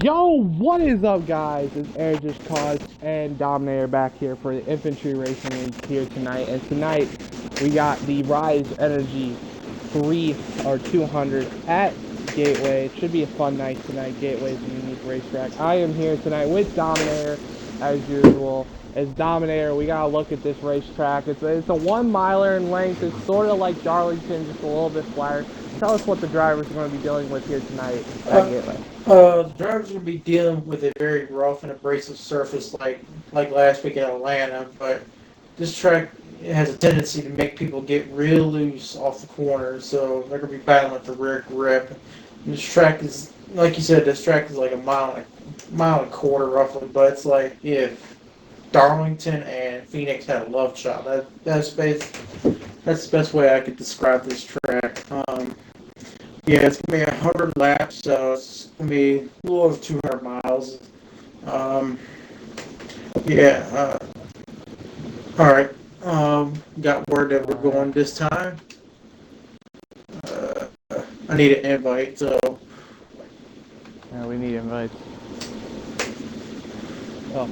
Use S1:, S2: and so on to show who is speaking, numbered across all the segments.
S1: Yo, what is up, guys? It's Air Just Cause and Dominator back here for the Infantry Racing League here tonight. And tonight, we got the Raze Energy 3 or 200 at Gateway. It should be a fun night tonight. Gateway is a unique racetrack. I am here tonight with Dominator, as usual. As Dominator, we gotta look at this racetrack. It's a 1 miler in length. It's sort of like Darlington, just a little bit flatter. Tell us what the drivers are going to be dealing with here tonight at Gateway.
S2: The drivers will be dealing with a very rough and abrasive surface like last week in Atlanta, but this track has a tendency to make people get real loose off the corners, so they're going to be battling with the rear grip. And this track is, like you said, this track is like mile and a quarter roughly, but it's like if Darlington and Phoenix had a love shot. That's the best way I could describe this track. Yeah, it's gonna be 100 laps, so it's gonna be a little over 200 miles. Um, yeah. All right. Got word that we're going this time. Uh, I need an invite, so.
S1: Yeah, we need invites. Oh,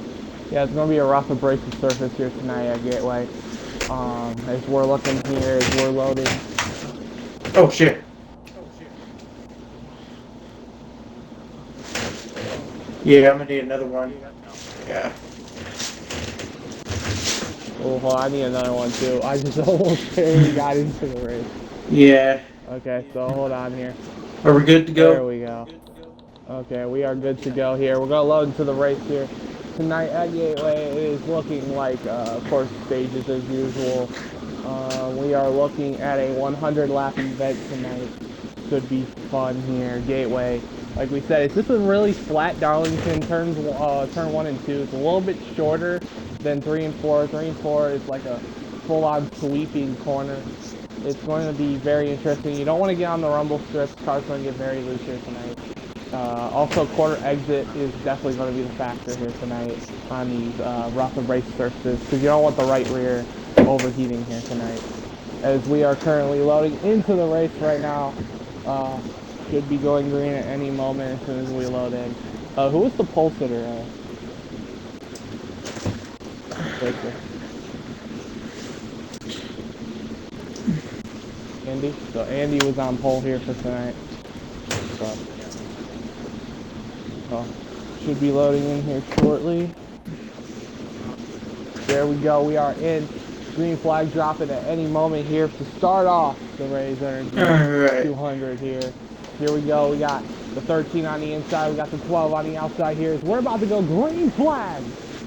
S1: yeah, it's gonna be a rough abrasive surface here tonight at Gateway. As we're looking here, as we're loading.
S2: Oh shit. Yeah, I'm gonna need another one. Yeah.
S1: Oh, hold on, I need another one too. I just almost barely got into the race.
S2: Yeah.
S1: Okay, so hold on here.
S2: Are we good to go?
S1: There we go. Okay, we are good to go here. We're gonna load into the race here tonight at Gateway. It is looking like, of course, stages as usual. We are looking at a 100 lap event tonight. Should be fun here. Gateway, like we said, it's just a really flat Darlington. Turn 1 and 2. It's a little bit shorter than 3 and 4. 3 and 4 is like a full-on sweeping corner. It's going to be very interesting. You don't want to get on the rumble strips. Cars going to get very loose here tonight. Also, quarter exit is definitely going to be the factor here tonight on these rough abrasive surfaces, because you don't want the right rear overheating here tonight. As we are currently loading into the race right now, should be going green at any moment as soon as we load in. Who was the pole sitter? Andy? So Andy was on pole here for tonight. So should be loading in here shortly. There we go. We are in. Green flag dropping at any moment here to start off the Raze Energy 200 here. Here we go. We got the 13 on the inside. We got the 12 on the outside here. We're about to go green flag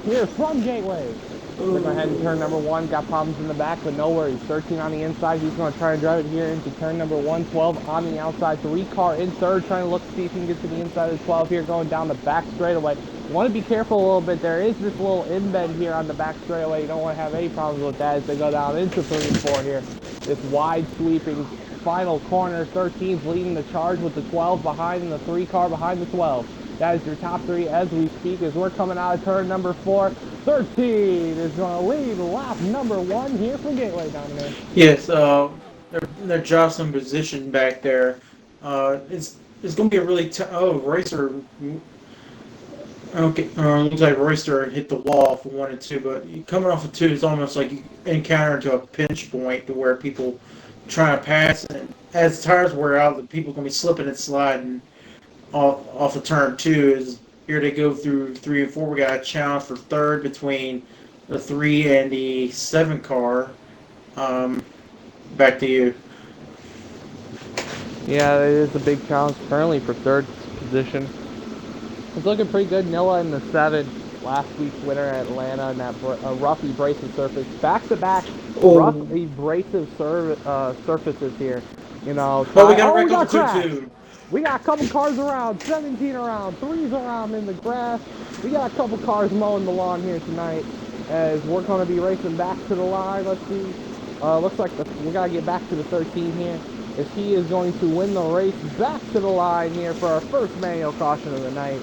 S1: here from Gateway. We're going to head to turn number 1. Got problems in the back, but no worries. 13 on the inside. He's going to try to drive it here into turn number 1. 12 on the outside. 3 car in third, trying to look to see if he can get to the inside of the 12 here, going down the back straightaway. Want to be careful a little bit. There is this little embed here on the back straightaway. You don't want to have any problems with that as they go down into 3 and 4 here. This wide sweeping final corner. 13's leading the charge with the 12 behind and the 3 car behind the 12. That is your top 3 as we speak, as we're coming out of turn number 4. 13 is going to lead lap number 1 here from Gateway, Dominic.
S2: Yes, they're jostling position back there. It's going to be a really Racer. Okay, looks like Royster hit the wall for 1 and 2, but coming off of 2 is almost like you encounter into a pinch point to where people trying to pass, and as the tires wear out, the people going to be slipping and sliding off of turn 2. Is here they go through 3 and 4. We got a challenge for third between the 3 and the 7 car. Back to you.
S1: Yeah, it is a big challenge currently for third position. It's looking pretty good. Nilla in the 7, last week's winner at Atlanta, and that rough abrasive surface. Back-to-back rough abrasive surfaces here. You know,
S2: but we got a record too.
S1: We got a couple cars around, 17 around, 3's around in the grass. We got a couple cars mowing the lawn here tonight as we're going to be racing back to the line. Let's see. Looks like we got to get back to the 13 here, as he is going to win the race back to the line here for our first manual caution of the night.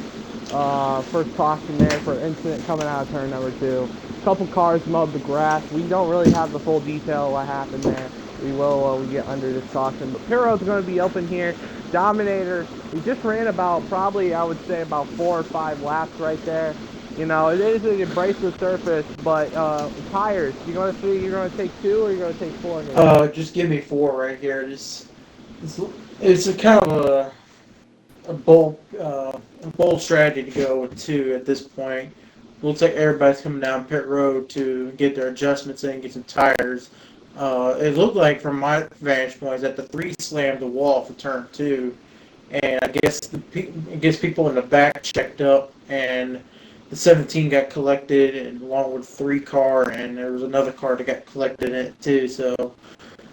S1: First caution there for incident coming out of turn number 2. Couple cars mowed the grass. We don't really have the full detail of what happened there. we will we get under this caution. But pit road's going to be open here. Dominator, we just ran about probably, I would say, about 4 or 5 laps right there. You know, it is an abrasive surface, but tires, you're going to take 2 or you're going to take 4 here?
S2: Just give me 4 right here. It's a kind of a bold strategy to go with 2 at this point. Looks like everybody's coming down pit road to get their adjustments in, get some tires. It looked like from my vantage point that the 3 slammed the wall for turn 2, and I guess people in the back checked up, and the 17 got collected, and along with 3 car, and there was another car that got collected in it too. So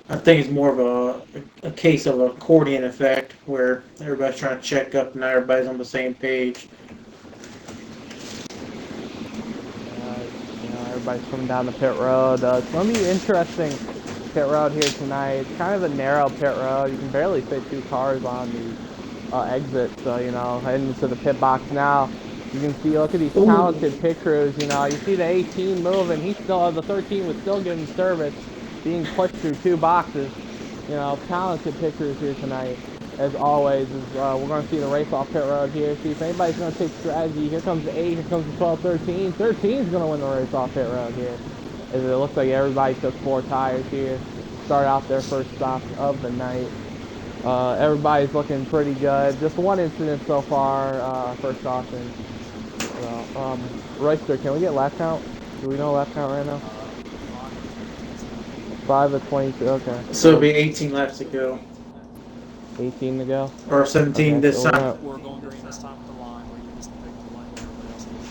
S2: I think it's more of a case of an accordion effect where everybody's trying to check up and not everybody's on the same page.
S1: Everybody's coming down the pit road. It's going to be interesting pit road here tonight. It's kind of a narrow pit road. You can barely fit 2 cars on the exit. So, you know, heading into the pit box now. You can see, look at these talented pit crews. You know, you see the 18 moving. The 13 was still getting service, being pushed through 2 boxes. You know, talented pit crews here tonight. As always, we're going to see the race off pit road here. See if anybody's going to take strategy. Here comes the 8, here comes the 12, 13. 13's going to win the race off pit road here. As it looks like everybody took 4 tires here. Start out their first stop of the night. Everybody's looking pretty good. Just 1 incident so far, first caution. Royster, can we get lap count? Do we know lap count right now? 5 of 22, okay.
S2: So it'll be 18 laps to go.
S1: 18 to go?
S2: Or 17 this time.
S3: We're going green this time with the line where you just pick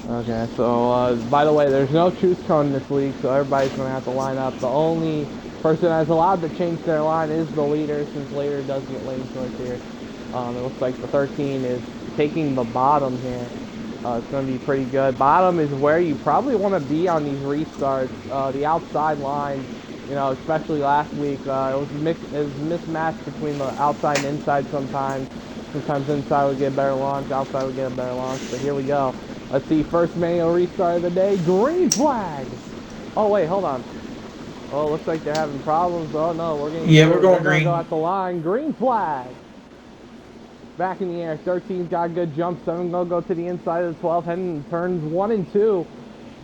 S3: the line.
S1: Okay, so by the way, there's no truth cone in this league, so everybody's going to have to line up. The only person that's allowed to change their line is the leader, since leader does get lane choice here. It looks like the 13 is taking the bottom here. It's going to be pretty good. Bottom is where you probably want to be on these restarts. The outside line, you know, especially last week, it was mismatched between the outside and inside sometimes. Sometimes inside would get a better launch, outside would get a better launch. But here we go. Let's see, first manual restart of the day. Green flag! Oh, wait, hold on. Oh, looks like they're having problems. Oh, no, we're going green. Go at the line. Green flag! Back in the air. 13's got a good jump. 7 gonna go to the inside of the 12, heading turns 1 and 2.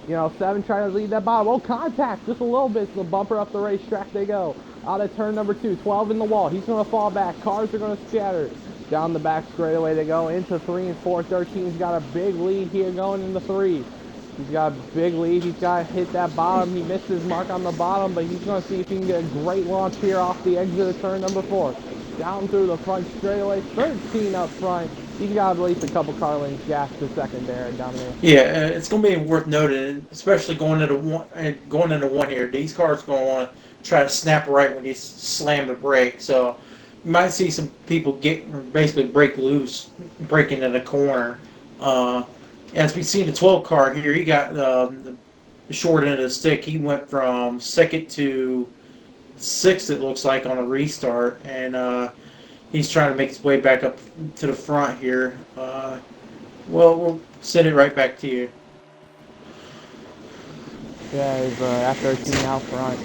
S1: You know, 7 trying to lead that bottom. Oh, contact just a little bit. So the bumper up the racetrack they go. Out of turn number 2. 12 in the wall. He's gonna fall back. Cars are gonna scatter. Down the back straightaway they go into 3 and 4. 13's got a big lead here going into 3. He's got a big lead. He's got to hit that bottom. He missed his mark on the bottom, but he's going to see if he can get a great launch here off the exit of turn number 4. Down through the front straightaway. 13 up front. He's got at least a couple car lengths gas to second there down there.
S2: Yeah, it's going to be worth noting, especially going into one here. These cars are going to want to try to snap right when you slam the brake. So you might see some people basically break loose, breaking in the corner. As we see the 12 car here, he got the short end of the stick. He went from 2nd to 6th, it looks like, on a restart, and he's trying to make his way back up to the front here. Well, we'll send it right back to you.
S1: Yeah, he's at 13 out front.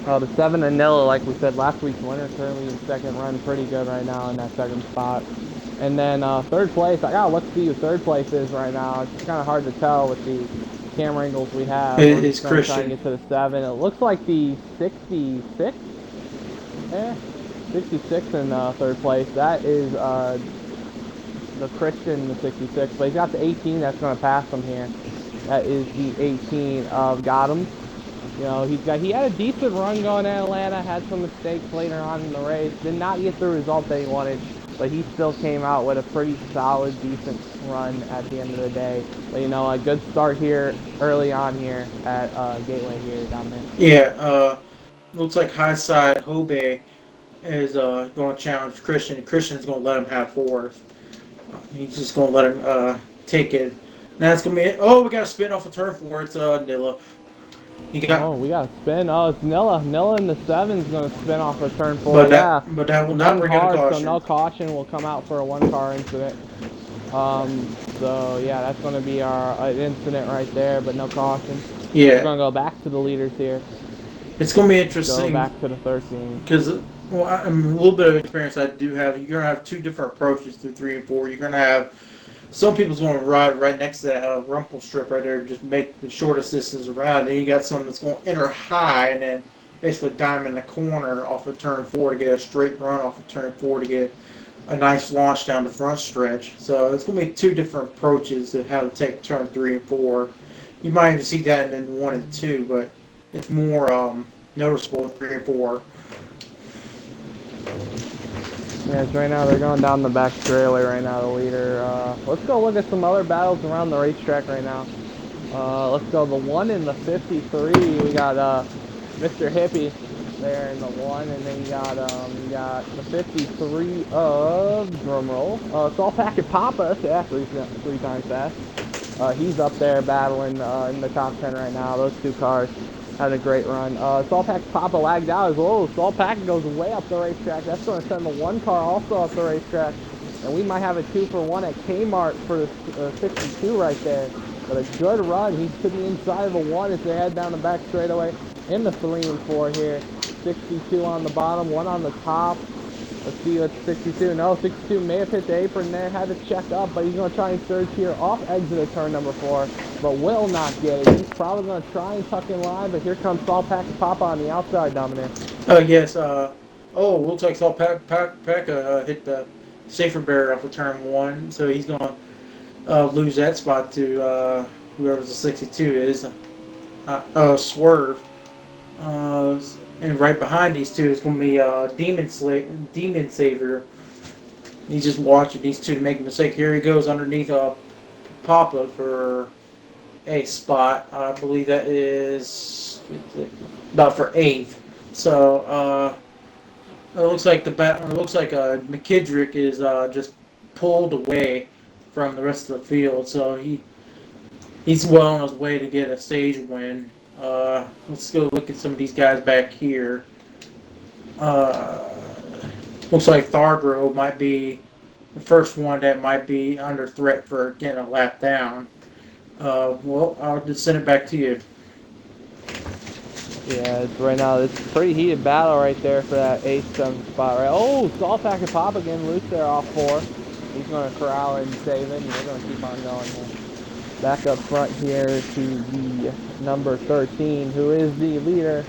S1: The 7 and Nilla, like we said, last week's winner, currently in second, run pretty good right now in that second spot. And then 3rd place, I gotta look to see who 3rd place is right now. It's kind of hard to tell with the camera angles we have.
S2: It's Christian.
S1: Trying to get to the 7. It looks like the 66. Yeah, 66 in 3rd place. That is the Christian, the 66. But he's got the 18 that's going to pass him here. That is the 18 of Gotham. You know, he had a decent run going in Atlanta. Had some mistakes later on in the race. Did not get the result that he wanted. But he still came out with a pretty solid, decent run at the end of the day. But, you know, a good start here, early on here at Gateway here down there.
S2: Yeah, looks like high side Hobe is going to challenge Christian. Christian's going to let him have 4th. He's just going to let him take it. Now it's going to be it. Oh, we got to spin off a turn 4. It's Nilla.
S1: We got a spin. Oh, it's Nilla. Nilla in the 7 is going to spin off a turn 4.
S2: But that will not bring in a caution.
S1: So no caution will come out for a 1-car incident. So yeah, that's going to be our incident right there, but no caution.
S2: Yeah.
S1: We're going to go back to the leaders here.
S2: It's going to be
S1: Go
S2: interesting
S1: back to the 13.
S2: because, well, I'm a little bit of experience I do have. You're going to have two different approaches through 3 and 4. You're going to have some people's going to ride right next to that rumple strip right there, just make the shortest distance around. Then you got some that's going to enter high and then basically dime in the corner off of turn 4 to get a straight run off of turn 4 to get a nice launch down the front stretch. So it's going to be two different approaches to how to take turn 3 and 4. You might even see that in 1 and 2, but it's more noticeable in 3 and 4.
S1: Yes, right now they're going down the back straightaway right now, the leader. Let's go look at some other battles around the racetrack right now. Let's go the 1 in the 53. We got Mr. Hippie there in the 1, and then you got the 53 of drumroll. Salt Packet Papa, yeah, three times fast. He's up there battling in the top 10 right now. Those two cars had a great run. Salt Packet Papa lagged out as well. Salt Packet goes way up the racetrack. That's going to send the 1 car also up the racetrack. And we might have a 2-for-1 at Kmart for the 62 right there. But a good run. He's to the inside of the 1 as they head down the back straightaway in the 3 and 4 here. 62 on the bottom, 1 on the top. Let's see what's 62. No, 62 may have hit the apron there. Had to check up, but he's going to try and surge here off exit of turn number 4, but will not get it. He's probably going to try and tuck in line, but here comes Salt Packet Papa on the outside, Dominic.
S2: Yes. Looks like Salt Pack hit the safer barrier off of turn 1, so he's going to lose that spot to whoever the 62 is. Swerve. And right behind these two is going to be Demon Savior. He's just watching these two to make a mistake. Here he goes underneath Papa for a spot. I believe that is about for 8th. So it looks like McKittrick is just pulled away from the rest of the field. So he's well on his way to get a stage win. Let's go look at some of these guys back here. Looks like Thargro might be the first one that might be under threat for getting a lap down. Well, I'll just send it back to you.
S1: Yeah, right now it's a pretty heated battle right there for that 8th, 7th spot, right? Oh, Salt Packet Pop again, loose there off 4. He's going to corral and save it, and we're going to keep on going here. Back up front here to the number 13, who is the leader.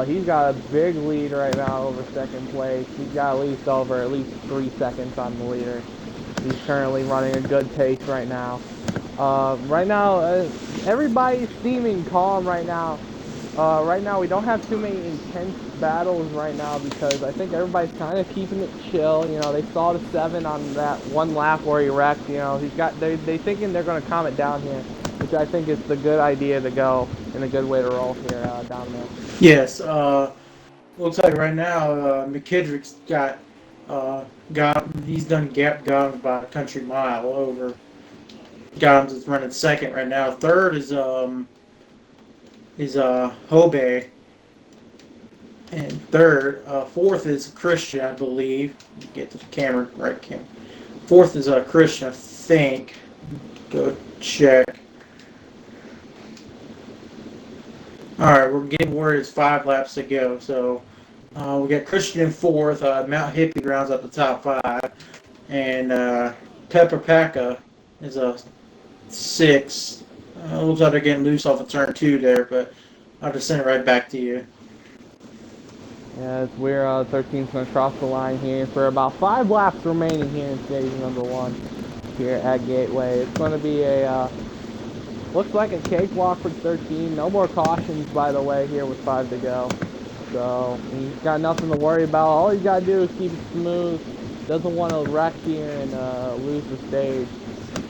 S1: He's got a big lead right now over second place. He's got at least 3 seconds on the leader. He's currently running a good pace right now. Everybody's seeming calm right now. Right now, we don't have too many intense battles right now because I think everybody's kind of keeping it chill. You know, they saw the 7 on that 1 lap where he wrecked. You know, they thinking they're going to calm it down here, which I think is the good idea to go and a good way to roll here down there.
S2: Yes. Looks like right now McKittrick's he's done gap Gothams about a country mile over. Gothams is running second right now. Third is Hobey, and fourth is Christian, I believe. Get the camera right. Fourth is Christian, I think. Go check. All right, we're getting word it's 5 laps to go. So we got Christian in 4th. Mount Hippie rounds up the top 5, and Pepper Packa is a 6th. Looks like they're getting loose off of turn 2 there, but I'll just send it right back to you.
S1: Yeah, it's we're 13's going to cross the line here for about 5 laps remaining here in stage number 1 here at Gateway. It's going to be looks like a cakewalk for 13. No more cautions, by the way, here with 5 to go. So he's got nothing to worry about. All he's got to do is keep it smooth. Doesn't want to wreck here and lose the stage.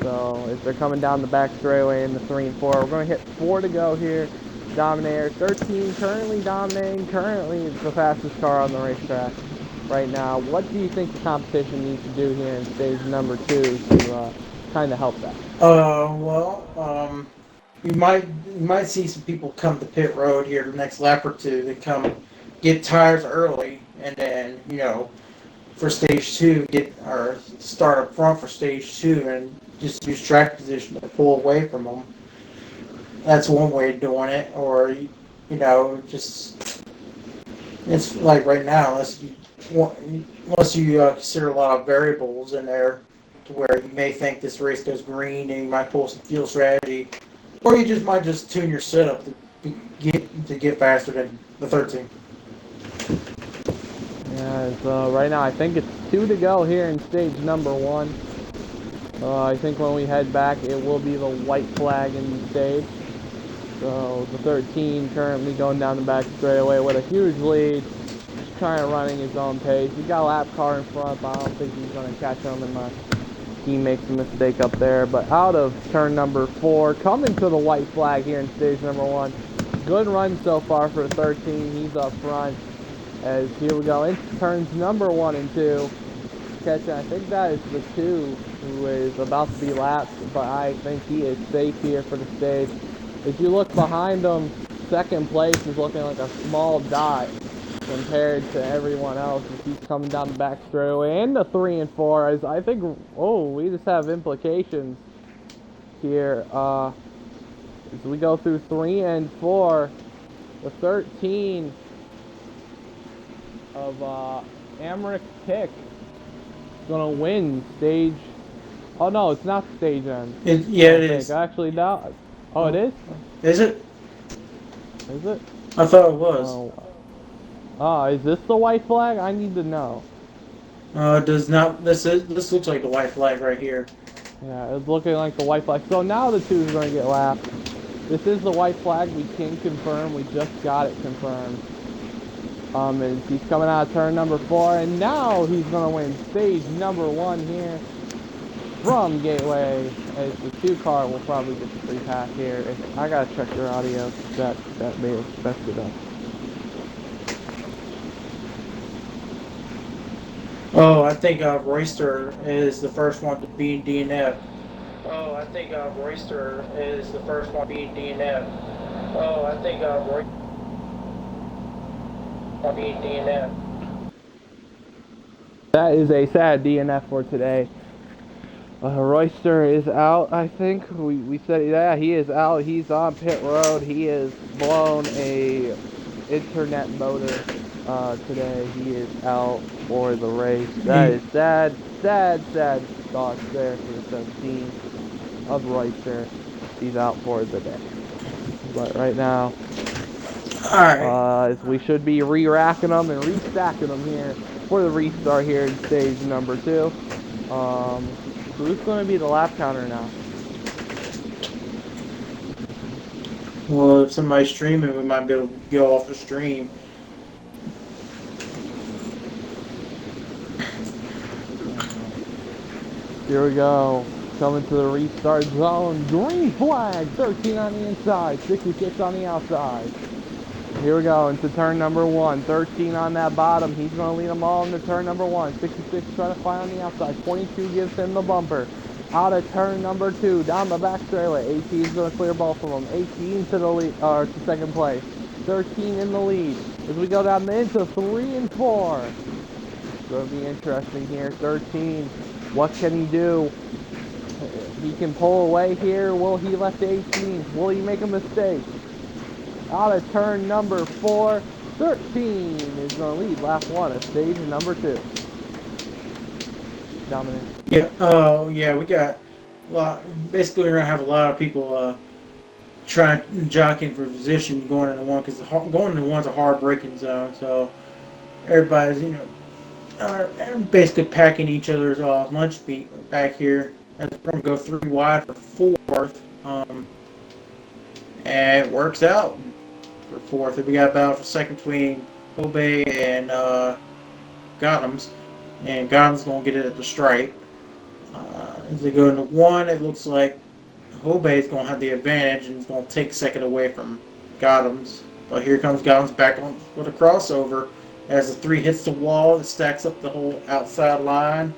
S1: So if they're coming down the back straightaway in the 3 and 4, we're going to hit 4 to go here. Dominator 13 currently dominating. Currently the fastest car on the racetrack right now. What do you think the competition needs to do here in stage number 2 to kind of help that?
S2: You might see some people come to pit road here the next lap or 2. They come get tires early, and then for stage 2 start up front for stage 2 and just use track position to pull away from them. That's one way of doing it. Or Just it's like right now, unless you consider a lot of variables in there, to where you may think this race goes green and you might pull some fuel strategy, or you just might just tune your setup to get faster than the 13.
S1: Yeah, so right now I think it's 2 to go here in stage number 1. I think when we head back, it will be the white flag in the stage. So the 13 currently going down the back straightaway with a huge lead, just trying to running his own pace. He's got a lap car in front, but I don't think he's going to catch him unless he makes a mistake up there. But out of turn number 4, coming to the white flag here in stage number 1. Good run so far for 13. He's up front. As here we go into turns number 1 and 2. Catching, I think that is the 2 who is about to be lapped, but I think he is safe here for the stage. If you look behind him, second place is looking like a small dot compared to everyone else as he's coming down the back straightaway. And the 3 and 4 is, I think, we just have implications here. As we go through 3 and 4, the 13 of Amric Pick is going to win stage. Oh no, it's not stage end.
S2: It is.
S1: Actually, now. Oh, it is?
S2: Is it?
S1: Is it?
S2: I thought it was.
S1: Is this the white flag? I need to know.
S2: It does not. This looks like the white flag right here.
S1: Yeah, it's looking like the white flag. So now the 2 is going to get lapped. This is the white flag. We can confirm. We just got it confirmed. And he's coming out of turn number 4, and now he's going to win stage number 1 here from Gateway. As the 2 car will probably get the free pass here. I gotta check your audio. That may have messed it up.
S2: Oh, I think Royster is the first one to be DNF. Oh, I think Royster is the first one to be DNF. Oh, I think Royster be DNF.
S1: That is a sad DNF for today. Royster is out, I think. We said, yeah, he is out. He's on pit road. He has blown a internet motor today. He is out for the race. That is sad thoughts there for the 17 of Royster. He's out for the day. But right now, we should be re-racking them and restacking them here for the restart here in stage number 2. So who's going to be the lap counter now?
S2: Well, if somebody's streaming, we might be able to go off the stream.
S1: Here we go. Coming to the restart zone. Green flag. 13 on the inside. 66 on the outside. Here we go into turn number 1. 13 on that bottom. He's going to lead them all into turn number 1. 66 trying to find on the outside. 22 gives him the bumper. Out of turn number 2. Down the back straightaway. 18 is going to clear both of them. 18 to the lead, to second place. 13 in the lead. As we go down into 3 and 4. It's going to be interesting here. 13. What can he do? He can pull away here. Will he let the 18? Will he make a mistake? Out of turn number 4, 13 is going to lead lap 1 of stage number 2. Dominic.
S2: Yeah. Yeah. We got a lot. Basically, we're gonna have a lot of people jockeying for position going into one, because going into one's a hard braking zone. So everybody's basically packing each other's lunch meat back here. And we're gonna go 3 wide for 4th. And it works out for 4th. And we got about for second between Obey and Gotham's. And Gotham's going to get it at the stripe. As they go into 1, it looks like Obey is going to have the advantage and is going to take second away from Gotham's. But here comes Gotham's back on with a crossover. As the 3 hits the wall, it stacks up the whole outside line.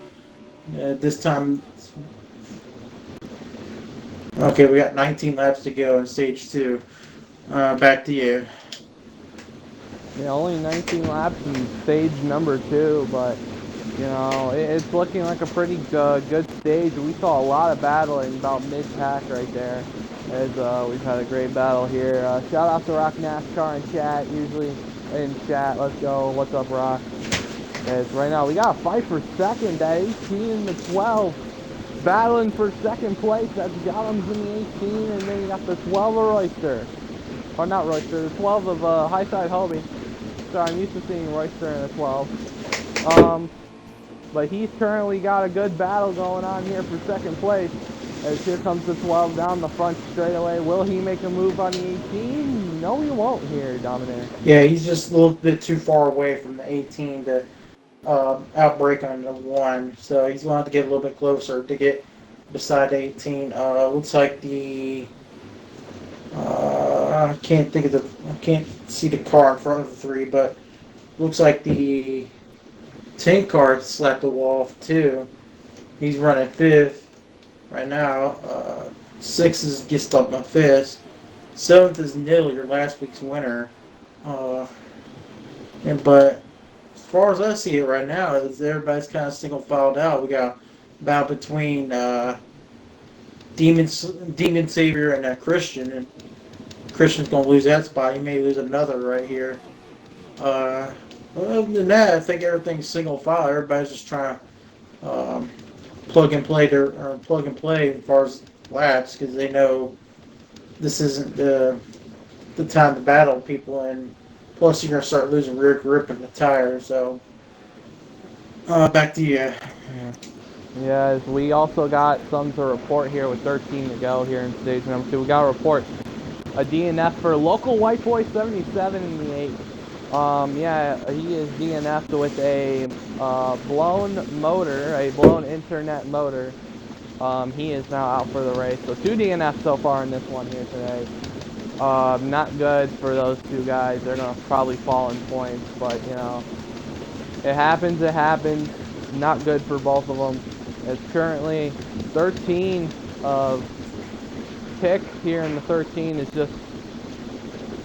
S2: This time, okay, we got 19 laps to go in stage 2. Back to you.
S1: Yeah, only 19 laps in stage number 2, but you know, it's looking like a pretty good stage. We saw a lot of battling about mid-pack right there. as we've had a great battle here. Shout out to Rock NASCAR in chat, usually in chat. Let's go. What's up, Rock? As right now we got a fight for second at 18 and the 12. Battling for second place. That's Gollums in the 18, and then you got the 12 of Royster. Or not Royster, the 12 of Highside Hobie. Sorry, I'm used to seeing Royster in a 12. But he's currently got a good battle going on here for second place. As here comes the 12 down the front straightaway. Will he make a move on the 18? No, he won't here, Dominic.
S2: Yeah, he's just a little bit too far away from the 18 to outbreak on the 1. So he's going to have to get a little bit closer to get beside 18. Looks like the I can't see the car in front of the 3, but looks like the 10 car slapped the wall off too. He's running 5th right now. 6 is Gist Up My Fist. 7th is Nil, your last week's winner. But as far as I see it right now, is everybody's kind of single filed out. We got a battle between Demon Savior and Christian, and Christian's gonna lose that spot. He may lose another right here. Other than that, I think everything's single file. Everybody's just trying to plug and play as far as laps, because they know this isn't the time to battle people, and plus you're gonna start losing rear grip in the tires. So back to you.
S1: Yeah, we also got some to report here with 13 to go here in stage number 2. We got to report a DNF for local white boy 77 in the 8. Yeah, he is DNF'd with a blown motor, a blown internet motor. He is now out for the race. So 2 DNFs so far in this one here today. Not good for those 2 guys. They're going to probably fall in points, but you know, it happens, Not good for both of them. It's currently 13 of Pick here in the 13 is just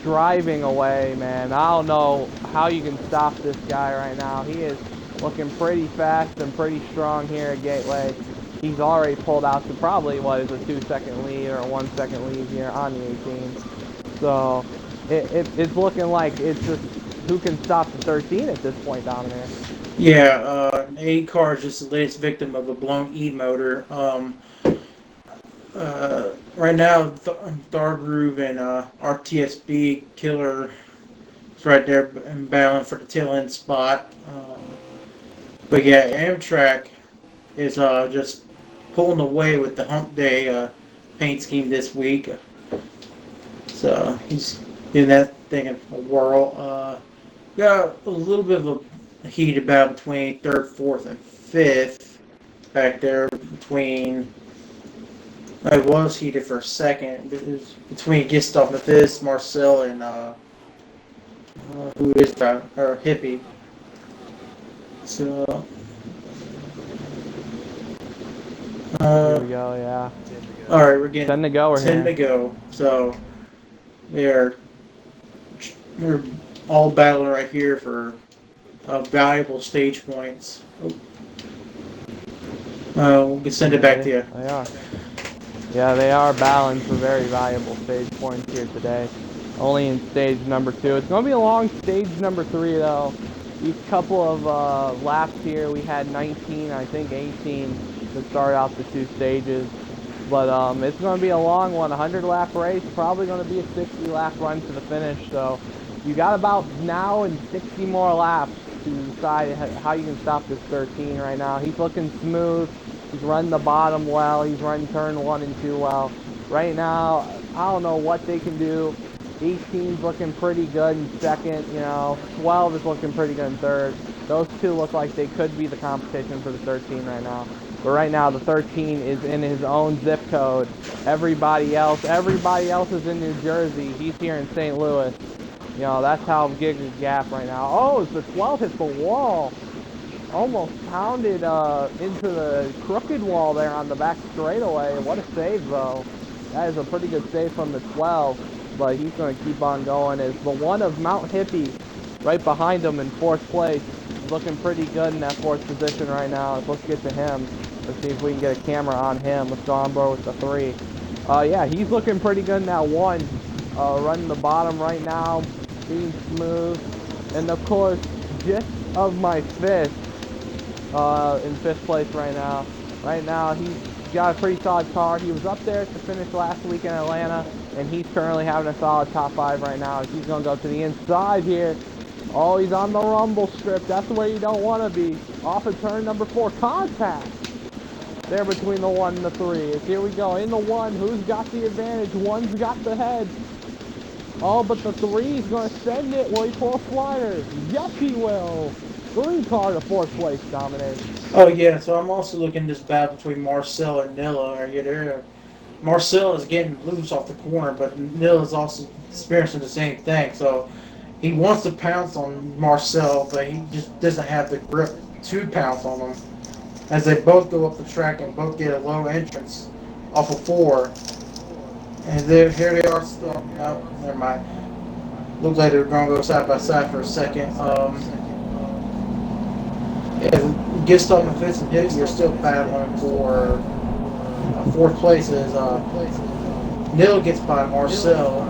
S1: driving away, man. I don't know how you can stop this guy right now. He is looking pretty fast and pretty strong here at Gateway. He's already pulled out to probably what is a 2-second lead or a 1-second lead here on the 18. So it's looking like it's just who can stop the 13 at this point, Dominic.
S2: Yeah, A car is just the latest victim of a blown E motor. Right now, Thargroove and RTSB Killer is right there battling for the tail end spot. But yeah, Amtrak is just pulling away with the Hump Day paint scheme this week. So he's doing that thing in a whirl. Got a little bit of a heated battle between 3rd, 4th, and 5th back there between. It was heated for a second. It was between Gistov Mathis, Marcel, and who is that? Or Hippie. So
S1: here we go, yeah.
S2: All right, we're getting
S1: 10 to go.
S2: 10 to go. So we're all battling right here for valuable stage points. We can send it back to you.
S1: They are. Yeah, they are battling for very valuable stage points here today. Only in stage number 2. It's going to be a long stage number 3, though. These couple of laps here, we had 19, I think 18 to start out the 2 stages. But it's going to be a long one, 100-lap race, probably going to be a 60-lap run to the finish. So you got about now and 60 more laps to decide how you can stop this 13 right now. He's looking smooth. He's running the bottom well. He's running turn 1 and 2 well. Right now, I don't know what they can do. 18's looking pretty good in second. 12 is looking pretty good in third. Those 2 look like they could be the competition for the 13 right now. But right now, the 13 is in his own zip code. Everybody else is in New Jersey. He's here in St. Louis. That's how big the gap right now. Oh, the 12 hits the wall. Almost pounded into the crooked wall there on the back straightaway. What a save, though. That is a pretty good save from the 12, but he's going to keep on going. As the one of Mount Hippie right behind him in 4th place. He's looking pretty good in that 4th position right now. Let's get to him. Let's see if we can get a camera on him. Let's go on board with the 3. Yeah, he's looking pretty good in that one. Running the bottom right now, being smooth. And of course, just of my fifth, in fifth place right now. Right now, he's got a pretty solid car. He was up there to finish last week in Atlanta, and he's currently having a solid top 5 right now. He's going to go to the inside here. Oh, he's on the rumble strip. That's where you don't want to be. Off of turn number 4. Contact there between the 1 and the 3. Here we go. In the 1, who's got the advantage? 1's got the head. Oh, but the 3's going to send it. Will he pull a slider? Yes, he will. 3 car to 4th place dominates.
S2: Oh yeah, so I'm also looking at this battle between Marcel and Nilla right here. Marcel is getting loose off the corner, but Nilla is also experiencing the same thing. So he wants to pounce on Marcel, but he just doesn't have the grip to pounce on him. As they both go up the track and both get a low entrance off of 4. And here they are still. No, never mind. Looks like they're going to go side by side for a second. If Gustave and Fitz and Hicks are still battling for 4th place as Nil gets by Marcel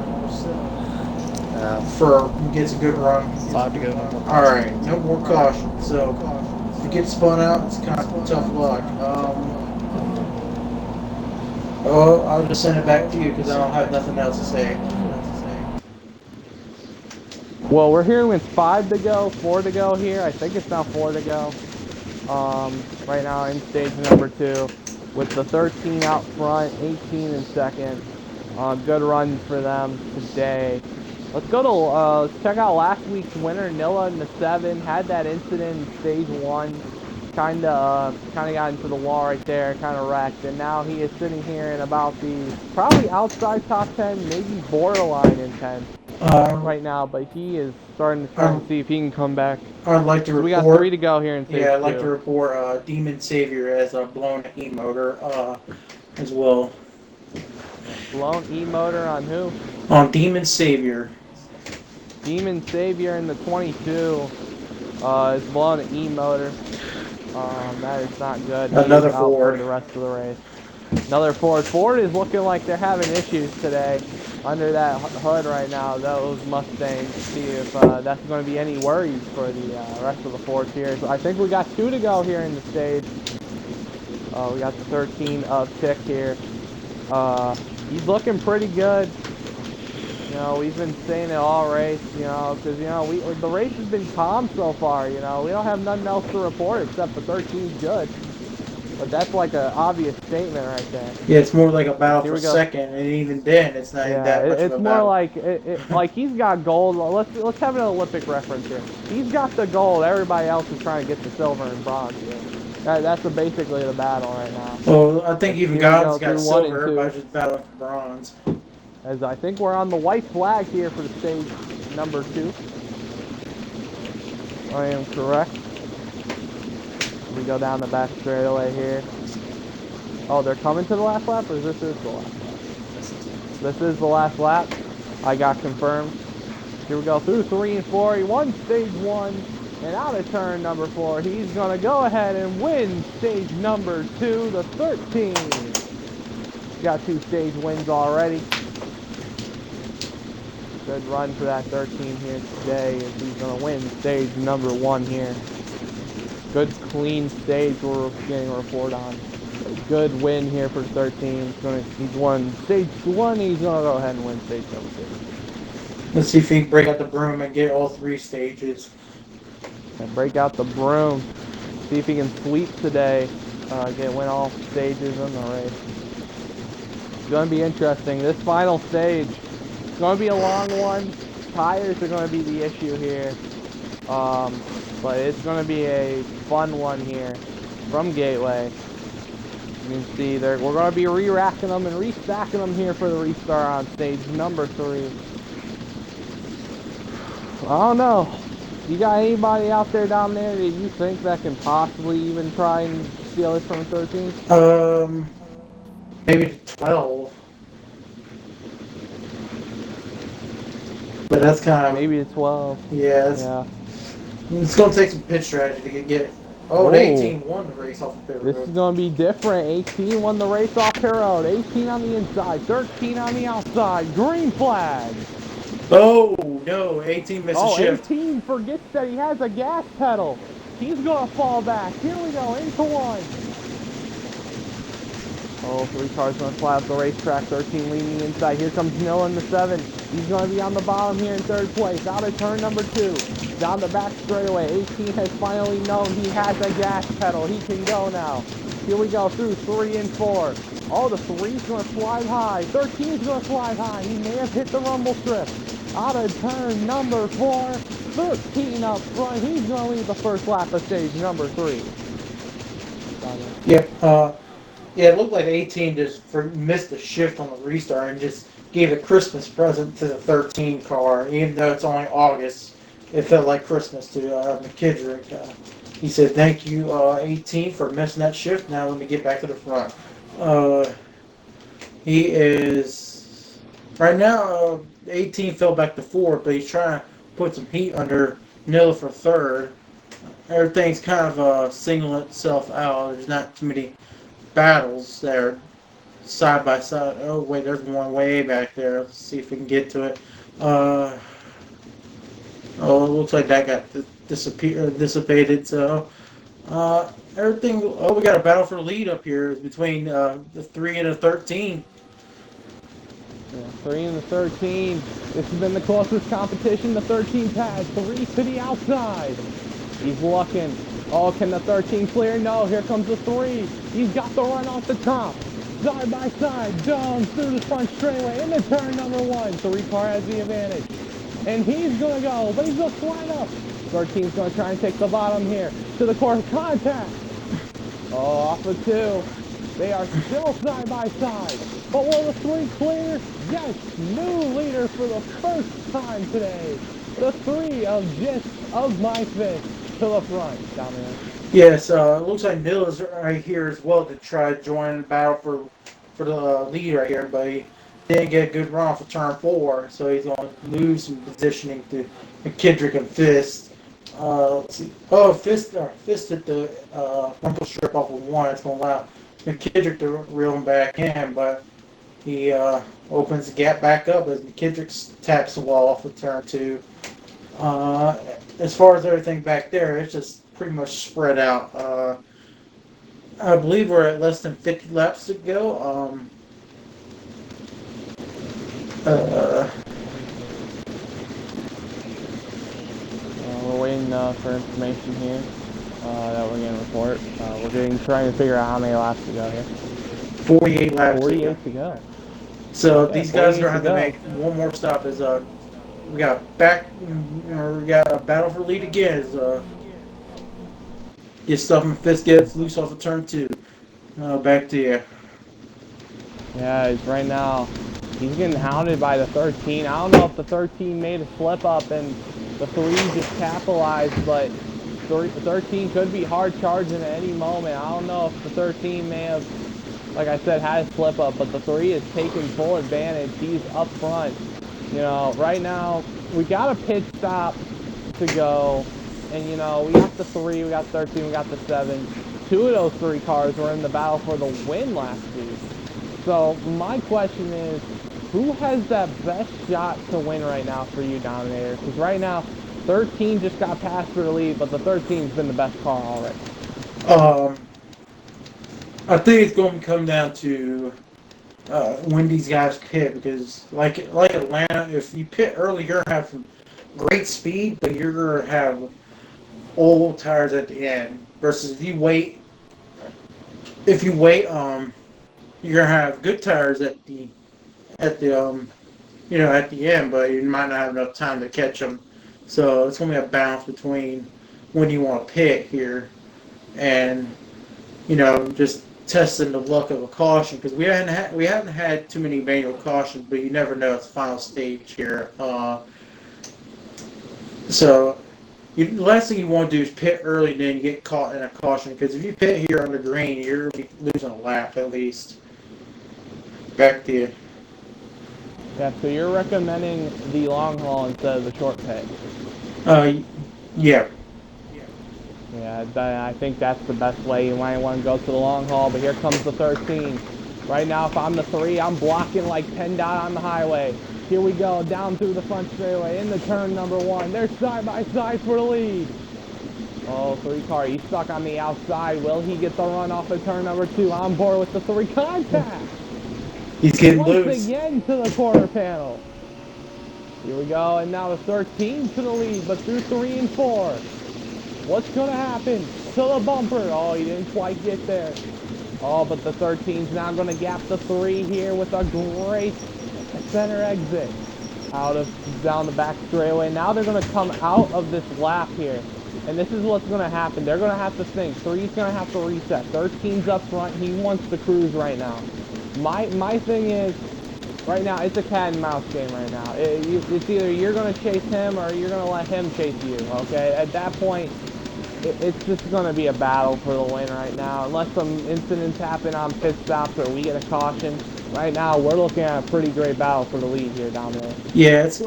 S2: gets a good run.
S3: 5 to go.
S2: All right, no more caution. So if you get spun out, it's kind of tough luck. I'll just send it back to you because I don't have nothing else to say.
S1: Well, we're here with 5 to go, 4 to go here. I think it's now 4 to go. Right now in stage number 2 with the 13 out front, 18 in second. Good run for them today. Let's go to let's check out last week's winner, Nilla in the 7. Had that incident in stage 1. Kind of got into the wall right there, kind of wrecked, and now he is sitting here in about the probably outside top 10, maybe borderline in 10 right now. But he is starting to see if he can come back.
S2: I'd like to report.
S1: We got 3 to go here in stage 2.
S2: Yeah, I'd like to report Demon Savior as a blown E-motor as well.
S1: Blown E-motor on who?
S2: On Demon Savior.
S1: Demon Savior in the 22 is blowing an E-motor. That is not good.
S2: Another
S1: out
S2: Ford.
S1: For the rest of the race. Another Ford. Ford is looking like they're having issues today under that hood right now. Those Mustangs. See if that's going to be any worries for the rest of the Fords here. So I think we got 2 to go here in the stage. We got the 13 of Tick here. He's looking pretty good. You know, we've been saying it all race, you know, because, you know, the race has been calm so far, you know. We don't have nothing else to report except the 13's good. But that's like an obvious statement right there.
S2: Yeah, it's more like a battle for second, and even then, it's not even that much of a
S1: it's
S2: battle.
S1: more like he's got gold. Let's have an Olympic reference here. He's got the gold. Everybody else is trying to get the silver and bronze here. That's basically the battle right now.
S2: Well, I think even God's got silver.
S1: 1 and 2.
S2: Everybody's just battling for bronze.
S1: As I think we're on the white flag here for the stage number 2. I am correct. We go down the back straightaway here. Oh, they're coming to the last lap, or is this the last lap? This is the last lap. I got confirmed. Here we go through 3 and 4. He won stage 1, and out of turn number 4, he's going to go ahead and win stage number 2, the 13. Got 2 stage wins already. Good run for that 13 here today, as he's going to win stage number 1 here. Good clean stage we're getting a report on. A good win here for 13. He's won stage 1, he's going to go ahead and win stage number 2.
S2: Let's see if he can break out the broom and get all 3 stages.
S1: And break out the broom. See if he can sweep today. Win all stages in the race. It's going to be interesting. This final stage, it's going to be a long one. Tires are going to be the issue here. But it's going to be a fun one here from Gateway. You can see we're going to be re-racking them and restacking them here for the restart on stage number 3. I don't know. You got anybody out there down there that you think that can possibly even try and steal it from 13?
S2: Maybe 12. But that's kind of...
S1: Maybe a 12.
S2: Yeah. It's going to take some pitch strategy to get it. Oh, the 18 won the race off the pit
S1: This is
S2: road.
S1: going to be different. 18 won the race off pit road. 18 on the inside. 13 on the outside. Green flag.
S2: Oh, no, 18 missed a
S1: Oh,
S2: shift.
S1: 18 forgets that he has a gas pedal. He's going to fall back. Here we go, into one. Oh, 3 cars going to fly up the racetrack. 13 leading inside. Here comes Noah in the 7. He's going to be on the bottom here in 3rd place. Out of turn number 2. Down the back straightaway. 18 has finally known he has a gas pedal. He can go now. Here we go through 3 and 4. Oh, the 3's going to slide high. 13's going to slide high. He may have hit the rumble strip. Out of turn number 4. 13 up front. He's going to lead the first lap of stage number 3.
S2: Yep. Yeah, it looked like 18 just missed the shift on the restart and just gave a Christmas present to the 13 car. Even though it's only August, it felt like Christmas to McKittrick. He said, "Thank you, 18, for missing that shift. Now let me get back to the front." He is right now. 18 fell back to 4th, but he's trying to put some heat under Nilla for 3rd. Everything's kind of singling itself out. There's not too many battles there side by side. Oh wait, there's one way back there. Let's see if we can get to it. Oh, it looks like that got dissipated. So everything. Oh, we got a battle for the lead up here between the 3 and the 13.
S1: Yeah, 3 and the 13. This has been the closest competition. The 13 has 3 to the outside. He's looking. Oh, can the 13 clear? No, here comes the 3. He's got the run off the top. Side by side, down through the front straightaway into turn number 1. 3 car has the advantage. And he's going to go, but he's going to slide up. 13's going to try and take the bottom here to the course contact. Oh, off of 2. They are still side by side. But will the 3 clear? Yes, new leader for the first time today. The 3 of my fist to the front, down there.
S2: Yes, it looks like Bill is right here as well to try to join the battle for the lead right here, but he didn't get a good run for turn 4, so he's going to lose some positioning to McKittrick and Fist. Let's see. Oh, Fist hit the rumble strip off of 1. It's going to allow McKittrick to reel him back in, but he opens the gap back up as McKittrick taps the wall off of turn 2. As far as everything back there, it's just pretty much spread out. I believe we're at less than 50 laps to go.
S1: We're waiting for information here that we're going to report. We're trying to figure out how many laps to go here.
S2: 48 laps
S1: 48 to go.
S2: So
S1: Yeah,
S2: these guys are
S1: 48
S2: going to have to
S1: go.
S2: make one more stop. As we got we got a battle for lead again. As get stuff and Fist gets loose off of turn 2. Back to you.
S1: Yeah, right now he's getting hounded by the 13. I don't know if the 13 made a slip up and the 3 just capitalized, but 13 could be hard charging at any moment. I don't know if the 13 may have, like I said, had a slip up, but the 3 is taking full advantage. He's up front. You know, right now we got a pit stop to go, and you know, we got the 3, we got 13, we got the 7. 2 of those 3 cars were in the battle for the win last week. So my question is, who has that best shot to win right now for you, Dominator? Because right now, 13 just got passed for the lead, but the 13's been the best car already.
S2: I think it's going to come down to when these guys pit, because like Atlanta, if you pit early, you're gonna have some great speed, but you're gonna have old tires at the end. Versus if you wait, you're gonna have good tires at the at the end, but you might not have enough time to catch them. So it's gonna be a balance between when you want to pit here and just testing the luck of a caution, because we haven't had too many manual cautions, but you never know. It's the final stage here. So the last thing you want to do is pit early and then you get caught in a caution, because if you pit here on the green, you're going to be losing a lap at least. Back to you.
S1: Yeah, so you're recommending the long haul instead of the short pit.
S2: Yeah.
S1: Yeah, I think that's the best way. You might want to go to the long haul, but here comes the 13. Right now, if I'm the 3, I'm blocking like 10 dot on the highway. Here we go, down through the front straightaway, into turn number 1. They're side by side for the lead. Oh, 3 car, he's stuck on the outside. Will he get the run off of turn number 2? On board with the 3 contact.
S2: He's getting
S1: Once
S2: loose.
S1: again to the quarter panel. Here we go, and now the 13 to the lead, but through 3 and 4. What's going to happen? To the bumper. Oh, he didn't quite get there. Oh, but the 13's now going to gap the 3 here with a great center exit. Down the back straightaway. Now they're going to come out of this lap here. And this is what's going to happen. They're going to have to think. 3's going to have to reset. 13's up front. He wants to cruise right now. My thing is, right now, it's a cat and mouse game right now. It's either you're going to chase him or you're going to let him chase you, okay? At that point, it's just going to be a battle for the win right now. Unless some incidents happen on pit stops or we get a caution. Right now, we're looking at a pretty great battle for the lead here down there.
S2: Yeah, it's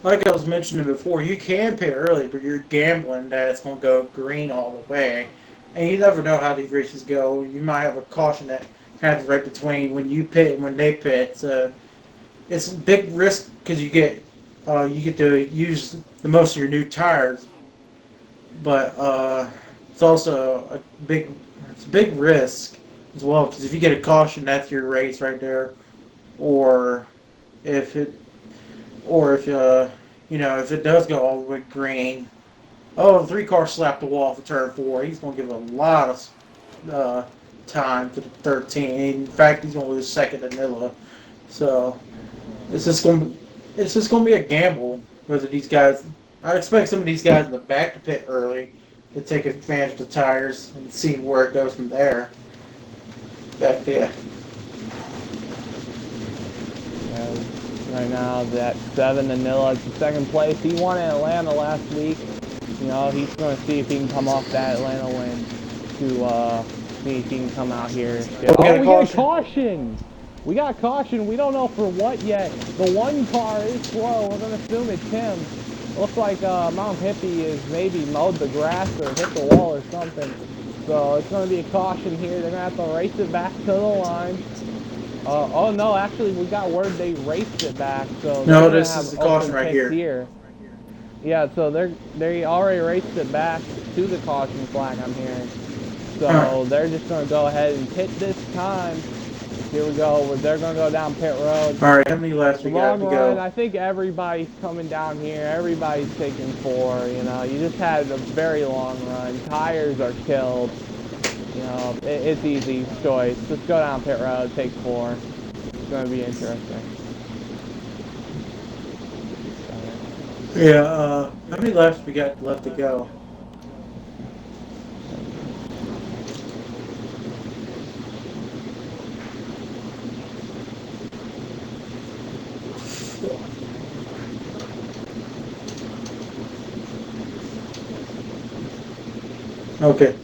S2: like I was mentioning before. You can pit early, but you're gambling that it's going to go green all the way. And you never know how these races go. You might have a caution that happens right between when you pit and when they pit. It's a big risk because you get to use the most of your new tires, but it's also a big risk as well because if you get a caution, that's your race right there. Or if it if it does go all the way green, the 3 car slapped the wall for turn 4. He's going to give a lot of time to the 13. In fact, he's going to lose second to Nilla. So it's just going to be a gamble whether these guys. I expect some of these guys in the back to pit early to take advantage of the tires and see where it goes from there. Back there.
S1: Right now, that 7 Nilla is in second place. He won in Atlanta last week. You know, he's going to see if he can come off that Atlanta win to see if he can come out here. Yeah.
S2: We got
S1: a caution. We got a caution. We don't know for what yet. The 1 car is slow. We're going to assume it's him. Looks like Mount Hippie is maybe mowed the grass or hit the wall or something. So it's going to be a caution here. They're going to have to race it back to the line. Oh no, actually we got word they raced it back. So
S2: no, this is the caution right here.
S1: Yeah, so they already raced it back to the caution flag, I'm hearing. So they're just going to go ahead and pit this time. Here we go. They're going to go down pit road.
S2: All right, how many laps we got to go?
S1: I think everybody's coming down here. Everybody's taking 4. You know, you just had a very long run. Tires are killed. You know, it's easy choice. Just go down pit road, take 4. It's going to be interesting.
S2: Yeah, how many laps we got left to go? Okay.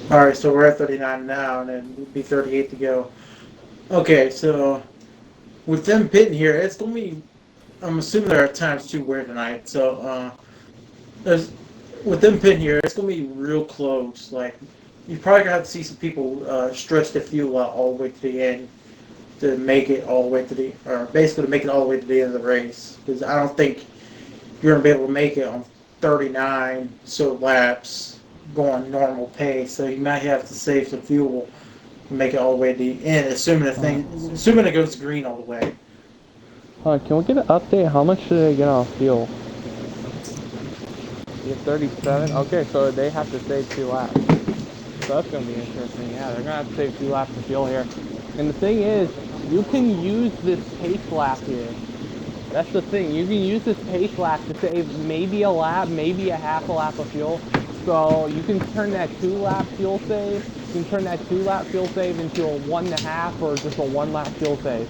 S2: Alright, so we're at 39 now, and then it'll be 38 to go. Okay, so with them pitting here, it's going to be, I'm assuming they're at times 2 wear tonight, so with them pitting here, it's going to be real close. Like, you're probably going to have to see some people stretch the fuel out all the way to the end to make it all the way to the, or basically to make it all the way to the end of the race. Because I don't think you're going to be able to make it on 39 laps going normal pace, so you might have to save some fuel to make it all the way to the end, assuming it goes green all the way.
S1: Can we get an update? How much did they get off fuel? You have 37? Okay, so they have to save 2 laps. So that's going to be interesting. Yeah, they're going to have to save 2 laps of fuel here. And the thing is, you can use this pace lap here. That's the thing. You can use this pace lap to save maybe a lap, maybe a half a lap of fuel. So you can turn that 2-lap fuel save. You can turn that 2-lap fuel save into a 1.5 or just a 1-lap fuel save.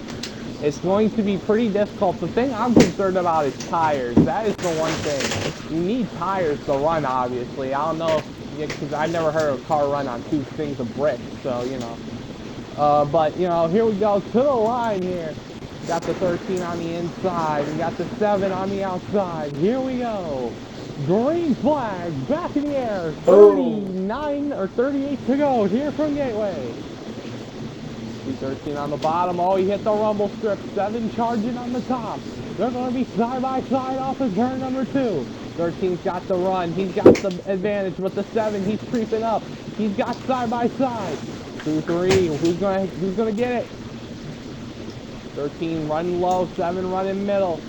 S1: It's going to be pretty difficult. The thing I'm concerned about is tires. That is the one thing. You need tires to run, obviously. I don't know because I've never heard of a car run on 2 things of bricks. So you know. But you know, here we go to the line here. Got the 13 on the inside. We got the 7 on the outside. Here we go. Green flag, back in the air.
S2: Oh.
S1: 39 or 38 to go here from Gateway. 13 on the bottom. Oh, he hit the rumble strip. 7 charging on the top. They're going to be side by side off of turn number 2. 13's got the run. He's got the advantage with the 7. He's creeping up. He's got side by side. 2-3. Who's gonna get it? 13 running low. 7 running middle.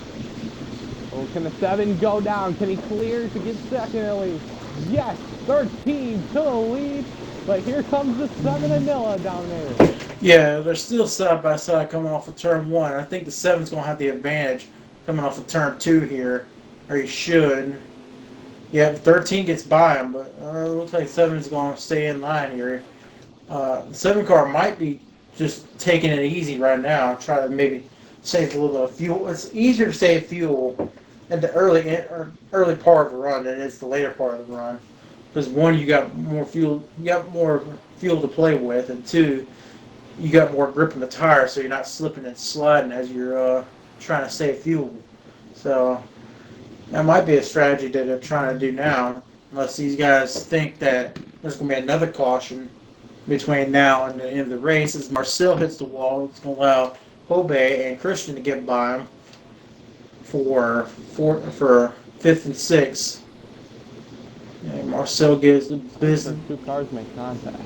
S1: Oh, can the 7 go down? Can he clear to get second at least? Yes. 13 to the lead. But here comes the 7 and Nilla down there.
S2: Yeah, they're still side by side coming off of turn 1. I think the 7's going to have the advantage coming off of turn 2 here, or he should. Yeah, 13 gets by him, but it looks like 7's going to stay in line here. The 7 car might be just taking it easy right now, try to maybe save a little bit of fuel. It's easier to save fuel in the early part of the run than it is the later part of the run, because 1, you got more fuel to play with, and 2, you got more grip in the tire, so you're not slipping and sliding as you're trying to save fuel. So that might be a strategy that they're trying to do now, unless these guys think that there's going to be another caution between now and the end of the race. As Marcel hits the wall, it's going to allow Hobey and Christian to get by him for 5th and 6th. And Marcel gives the business.
S1: 2 cars make contact.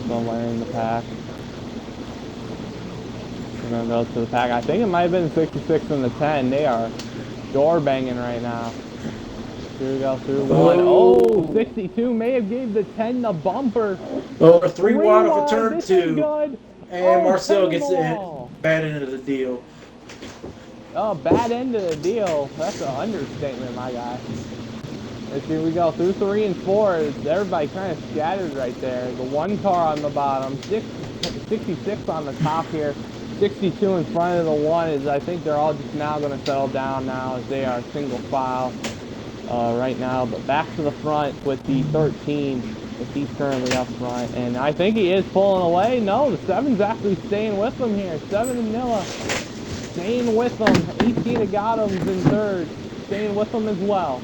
S1: Somewhere in the pack. We're going to go to the pack. I think it might have been 66 and the 10. They are door banging right now. Here we go through 1. Oh, 62 may have gave the 10 the bumper.
S2: Well, 3 wide off of turn 2.
S1: Good.
S2: And Marcel gets the bad end of the deal.
S1: Oh, bad end of the deal. That's an understatement, my guy. Here we go through 3 and 4. Everybody kind of scattered right there. The 1 car on the bottom, 66 on the top here, 62 in front of the 1. Is I think they're all just now going to settle down now as they are single file right now. But back to the front with the 13. If he's currently up front, and I think he is pulling away. No, the 7's actually staying with him here. 7 and Nilla staying with them. 18 of Gothams in 3rd, staying with them as well.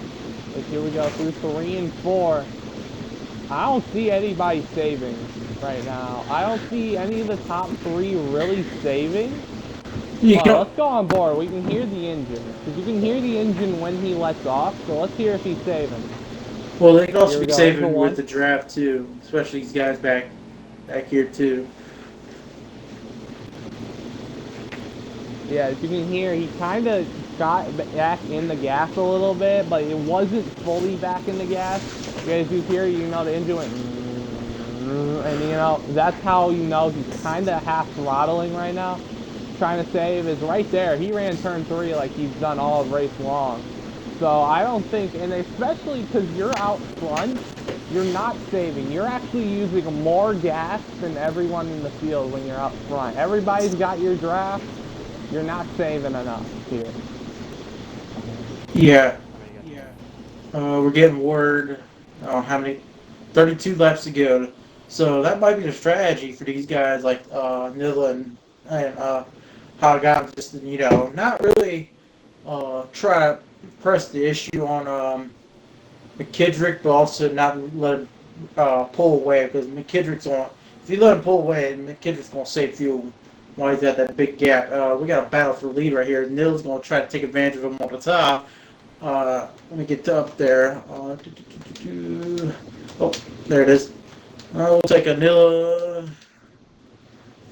S1: But here we go through 3 and 4. I don't see anybody saving right now. I don't see any of the top 3 really saving. Let's go on board. We can hear the engine, because you can hear the engine when he lets off. So let's hear if he's saving.
S2: Well, they can also be saving with the draft too, especially these guys back here too.
S1: Yeah, as you can hear, he kind of got back in the gas a little bit, but it wasn't fully back in the gas. As you hear, you know, the engine went, and you know, that's how you know he's kind of half throttling right now. Trying to save is right there. He ran turn 3 like he's done all of race long. So I don't think, and especially because you're out front, you're not saving. You're actually using more gas than everyone in the field when you're out front. Everybody's got your draft. You're not saving enough here.
S2: Yeah. We're getting word how many 32 laps to go. So that might be the strategy for these guys like Nilla and Hagav, just, you know, not really try to press the issue on McKittrick, but also not let him pull away, because McKittrick's on. If you let him pull away, McKittrick's going to save fuel while he's at that big gap. We got a battle for the lead right here. Nill's going to try to take advantage of him on the top. Let me get up there. Oh, there it is. We'll take a Nilla.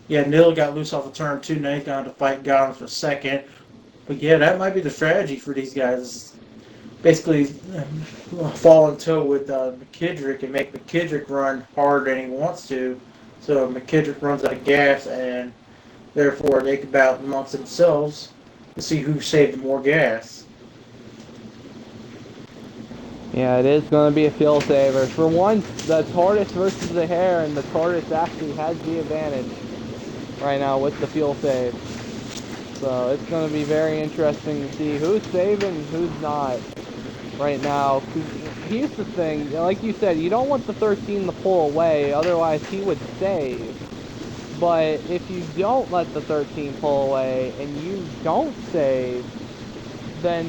S2: Yeah, Nilla got loose off of turn 2. Now he's going to fight Gotham for second. But yeah, that might be the strategy for these guys. Basically, fall in tow with McKittrick and make McKittrick run harder than he wants to. So McKittrick runs out of gas, and therefore they can battle amongst themselves to see who saved more gas.
S1: Yeah, it is going to be a fuel saver. For once, the tortoise versus the hare, and the tortoise actually has the advantage right now with the fuel save. So it's going to be very interesting to see who's saving, who's not right now. Here's the thing, like you said, you don't want the 13 to pull away, otherwise he would save. But if you don't let the 13 pull away and you don't save, then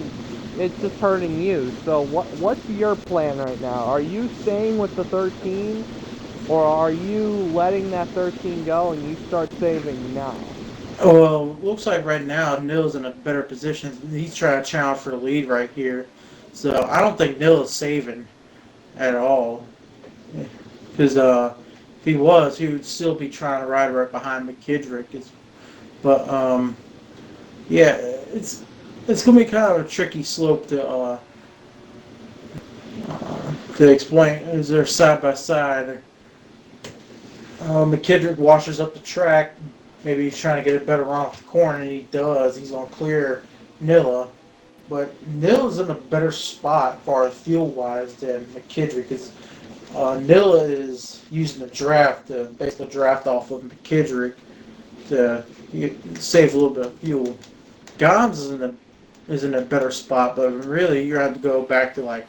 S1: it's just hurting you. So what's your plan right now? Are you staying with the 13, or are you letting that 13 go and you start saving now?
S2: Well, looks like right now Nil's in a better position. He's trying to challenge for the lead right here. So I don't think Nil is saving at all. Because if he was, he would still be trying to ride right behind McKittrick. But yeah, it's gonna be kind of a tricky slope to explain. Is they're side by side. McKittrick washes up the track. Maybe he's trying to get a better run off the corner, and he does. He's gonna clear Nilla. But Nilla's in a better spot, as far as fuel wise, than McKittrick. Because Nilla is using the draft to basically draft off of McKittrick to save a little bit of fuel. Goms is in a better spot, but really you have to go back to like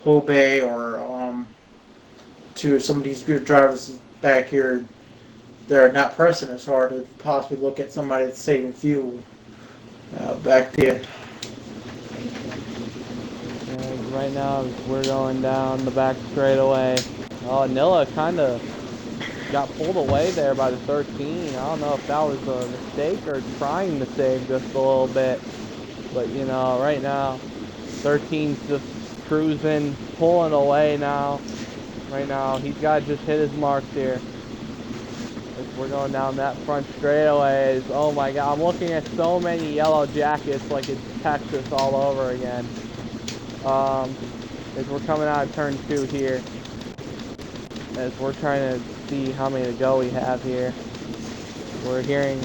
S2: Hobey or to some of these good drivers back here. They're not pressing as hard to possibly look at somebody that's saving fuel back there.
S1: And right now we're going down the back straightaway. Oh, Nilla kind of got pulled away there by the 13. I don't know if that was a mistake or trying to save just a little bit. But, you know, right now, 13's just cruising, pulling away now. Right now, he's got to just hit his marks here. As we're going down that front straightaway. Oh my God, I'm looking at so many yellow jackets like it's Texas all over again. As we're coming out of turn 2 here. As we're trying to see how many to go we have here. We're hearing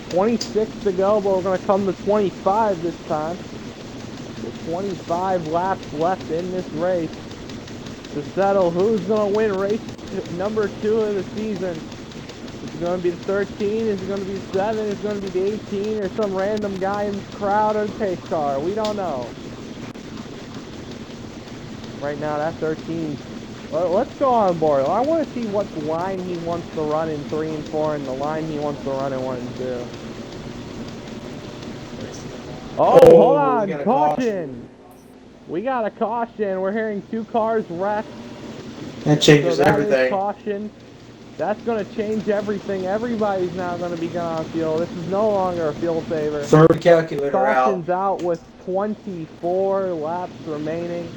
S1: 26 to go, but we're going to come to 25 this time. With 25 laps left in this race to settle who's going to win race number 2 of the season. Is it going to be the 13? Is it going to be the 7? Is it going to be the 18? Or some random guy in the crowd or the pace car? We don't know. Right now, that 13. Let's go on board. I want to see what line he wants to run in 3 and 4 and the line he wants to run in 1 and 2. Oh, hold on. Caution. We got a caution. We're hearing 2 cars wrecked.
S2: That changes
S1: so that
S2: everything.
S1: Is caution. That's going to change everything. Everybody's now going to be going on fuel. This is no longer a fuel saver.
S2: Third calculator
S1: Caution's out with 24 laps remaining.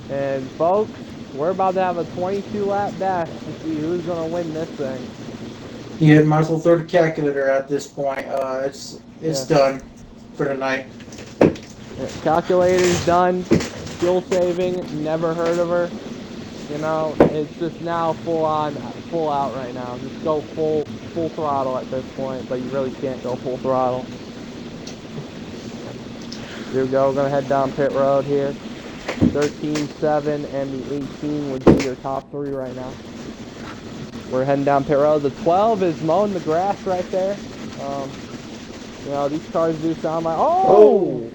S1: And folks, we're about to have a 22-lap dash to see who's going to win this thing.
S2: Yeah, might as well throw the calculator at this point. It's done for the night.
S1: Yeah, calculator's done. Fuel saving, never heard of her. You know, it's just now full out right now. Just go full throttle at this point, but you really can't go full throttle. Here we go. We're gonna head down pit road here. 13, 7, and the 18 would be your top 3 right now. We're heading down pit road. The 12 is mowing the grass right there. You know, these cars do sound like... Oh!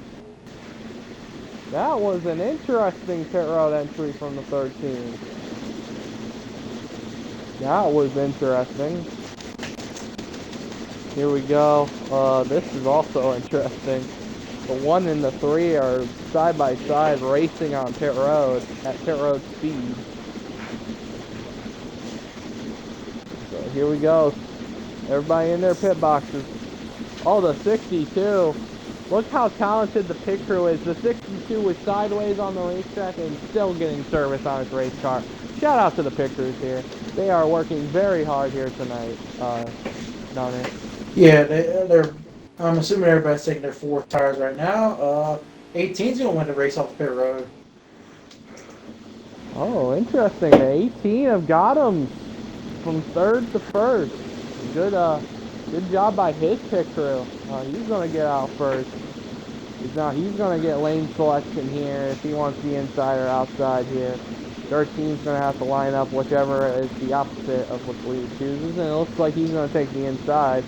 S1: That was an interesting pit road entry from the 13. That was interesting. Here we go. This is also interesting. The 1 and the 3 are side by side racing on pit road at pit road speed. So here we go. Everybody in their pit boxes. Oh, the 62. Look how talented the pit crew is. The 62 was sideways on the racetrack and still getting service on its race car. Shout out to the pit crews here. They are working very hard here tonight. Down there.
S2: Yeah, they're. I'm assuming everybody's taking their 4th tires right now. 18's gonna win the race off the pit road.
S1: Oh, interesting. The 18 have got him from 3rd to 1st. Good job by his pit crew. He's gonna get out first. He's gonna get lane selection here if he wants the inside or outside here. 13's gonna have to line up whichever is the opposite of what the leader chooses, and it looks like he's gonna take the inside.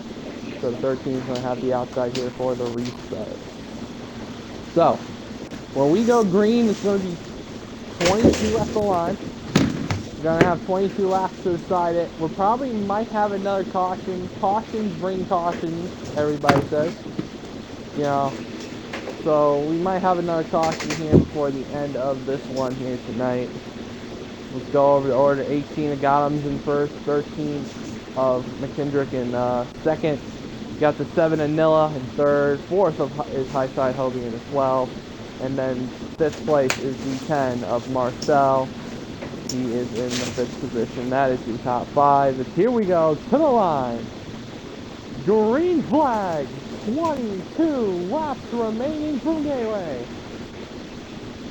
S1: So the 13's gonna have the outside here for the reset. So when we go green, it's gonna be 22 at the line. We're gonna have 22 laps to decide it. We probably might have another caution. Cautions bring cautions, everybody says. You know, so we might have another caution here before the end of this one here tonight. Let's go over the order. 18 of Gotham's in first, 13 of McKendrick in second. Got the 7 of Nilla in third, fourth is Highside Hobie in the 12, and then fifth place is the 10 of Marcel. He is in the fifth position. That is the top five. And here we go to the line. Green flag. 22 laps remaining from Gateway.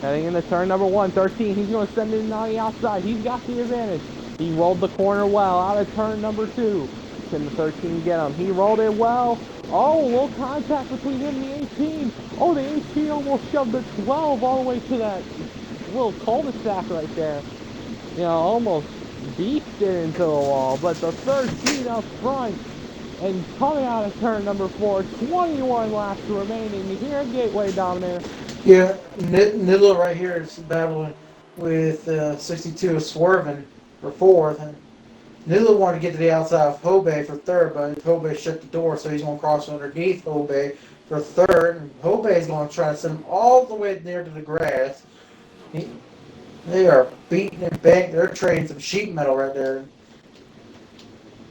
S1: Heading into turn number 1, 13. He's going to send it in on the outside. He's got the advantage. He rolled the corner well out of turn number 2. Can the 13 get him? He rolled it well. Oh, a little contact between him and the 18. Oh, the 18 almost shoved the 12 all the way to that little cul-de-sac right there. You know, almost beefed it into the wall. But the 13 up front and coming out of turn number 4, 21 laps remaining here at Gateway Dominator.
S2: Yeah, Nidla right here is battling with 62 swerving for fourth. And Nidla wanted to get to the outside of Hobey for third, but Hobey shut the door, so he's going to cross underneath Hobey for third. And Hobey is going to try to send him all the way near to the grass. They are beating and banging. They're trading some sheet metal right there.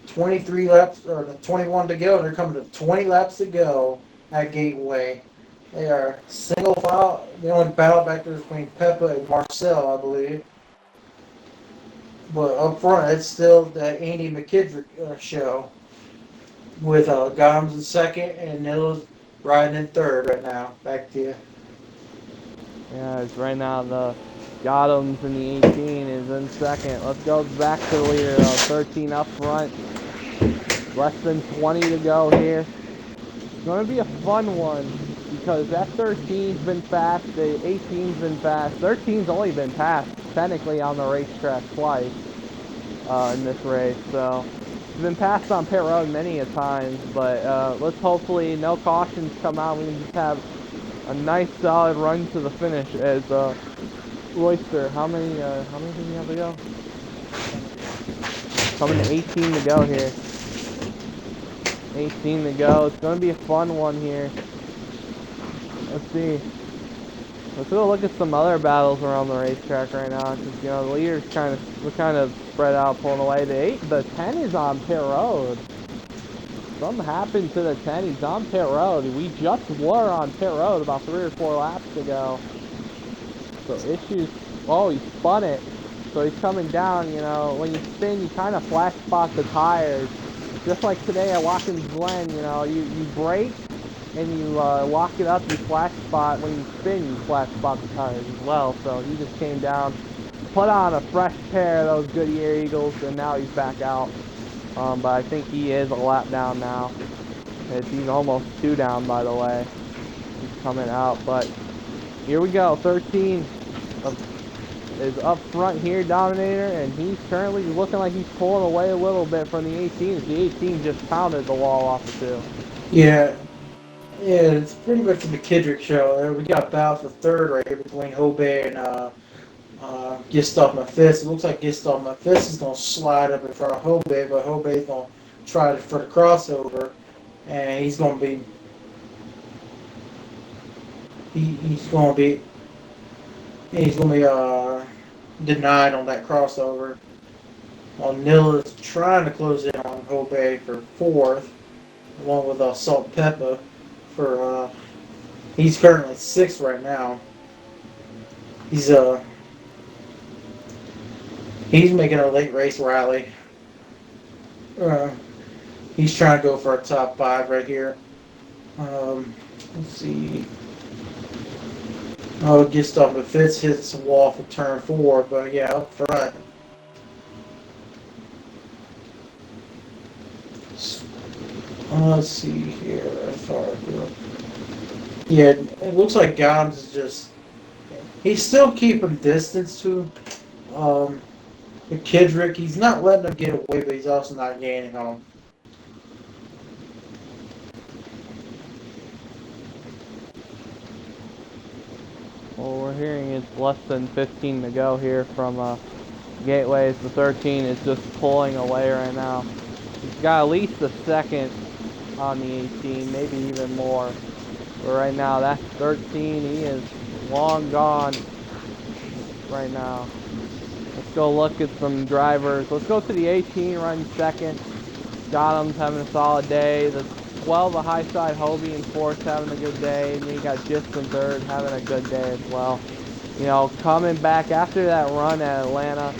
S2: 23 laps, or 21 to go. They're coming to 20 laps to go at Gateway. They are single file. The only battle back there is between Peppa and Marcel, I believe. But up front, it's still the Andy McKendrick show with Goms in second and Nilla's riding in third right now. Back to you.
S1: Yeah, it's right now the Gotham's and the 18 is in second. Let's go back to the leader though. 13 up front. Less than 20 to go here. It's going to be a fun one because that 13's been fast, the 18's been fast. 13's only been passed technically on the racetrack twice in this race. So it's been passed on pit road many a times, but let's hopefully no cautions come out. We can just have a nice solid run to the finish as Royster. How many do you have to go? Coming to 18 to go here. 18 to go. It's going to be a fun one here. Let's see. Let's go look at some other battles around the racetrack right now. Because, you know, the leaders we're kind of spread out, pulling away. The 10 is on pit road. Something happened to the 10. He's on pit road. We just were on pit road about 3 or 4 laps ago. So issues. Oh, he spun it. So he's coming down. You know, when you spin, you kind of flash spot the tires. Just like today at Watkins Glen, you know, you brake and you lock it up, you flash spot. When you spin, you flash spot the tires as well. So he just came down, put on a fresh pair of those Goodyear Eagles, and now he's back out. But I think he is a lap down now. He's almost 2 down, by the way. He's coming out, but here we go. 13 is up front here, Dominator, and he's currently looking like he's pulling away a little bit from the 18. The 18 just pounded the wall off the 2.
S2: Yeah, it's pretty much the McKendrick show. We got battle for third right here between Hobey and Gistov Mafis. It looks like Gistov Mafis is going to slide up in front of Hobey, but Hobey's going to try for the crossover, and he's going to be denied on that crossover. Nilla's trying to close in on Hobey for fourth, along with Salt Peppa for he's currently 6th right now. He's making a late race rally. He's trying to go for a top 5 right here. Let's see. Oh, Gustav Fitz hits the wall for turn 4, but yeah, up front. Let's see here. Yeah, it looks like Goms is just. He's still keeping distance to McKendrick. He's not letting him get away, but he's also not gaining on him.
S1: Well, we're hearing it's less than 15 to go here from Gateways. The 13 is just pulling away right now. He's got at least a second on the 18, maybe even more. But right now, that's 13. He is long gone right now. Let's go look at some drivers. Let's go to the 18 running second. Gotham's having a solid day. The 12, a high side Hobie in fourth, having a good day. And then you got Gist in third, having a good day as well. You know, coming back after that run at Atlanta,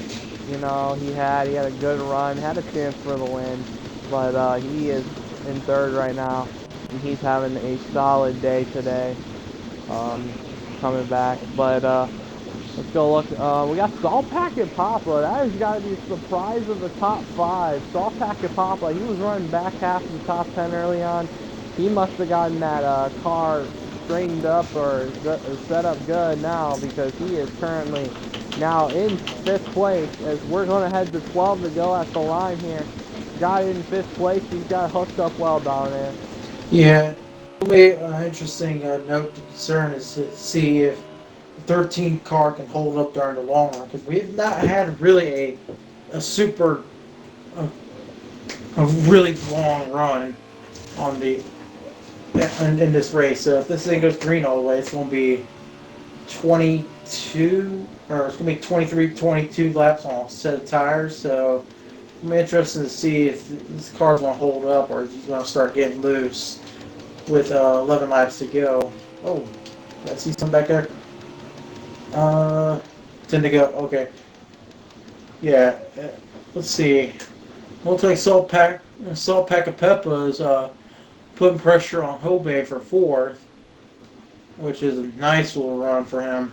S1: you know, he had a good run, had a chance for the win, but he is in third right now, and he's having a solid day today, coming back. But let's go look. We got Salt Packet Papa. That has got to be a surprise of the top 5. Salt Packet Papa, he was running back half of the top 10 early on. He must have gotten that car straightened up or set up good now, because he is currently now in 5th place, as we're going to head to 12 to go at the line here. Got in 5th place. He's got hooked up well down there.
S2: Yeah. The only interesting note to concern is to see if the 13 car can hold up during the long run, because we have not had really a super a, a really long run on the in this race. So if this thing goes green all the way, it's going to be 22, or it's going to be 23, 22 laps on a set of tires. So I'm interested to see if this car's going to hold up, or if he's going to start getting loose with 11 laps to go. Oh, did I see something back there? 10 to go. Okay. Yeah. Let's see. Looks like Salt Pack of Peppa is putting pressure on Hobey for 4th, which is a nice little run for him.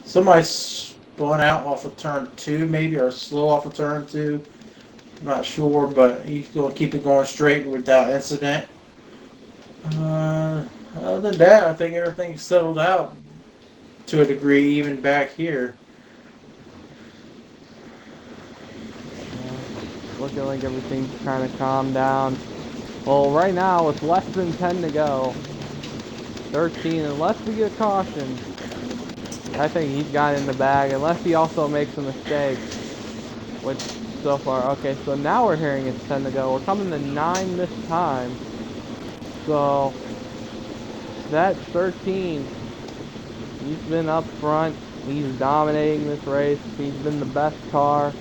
S2: Somebody spun out off of turn 2, maybe, or slow off of turn 2. I'm not sure, but he's going to keep it going straight without incident. Other than that, I think everything's settled out to a degree, even back here.
S1: Looking like everything's kind of calmed down. Well, right now, with less than 10 to go, 13, unless we get caution, I think he's got in the bag, unless he also makes a mistake, which so far, okay, so now we're hearing it's 10 to go. We're coming to 9 this time, so that's 13. He's been up front, he's dominating this race, he's been the best car.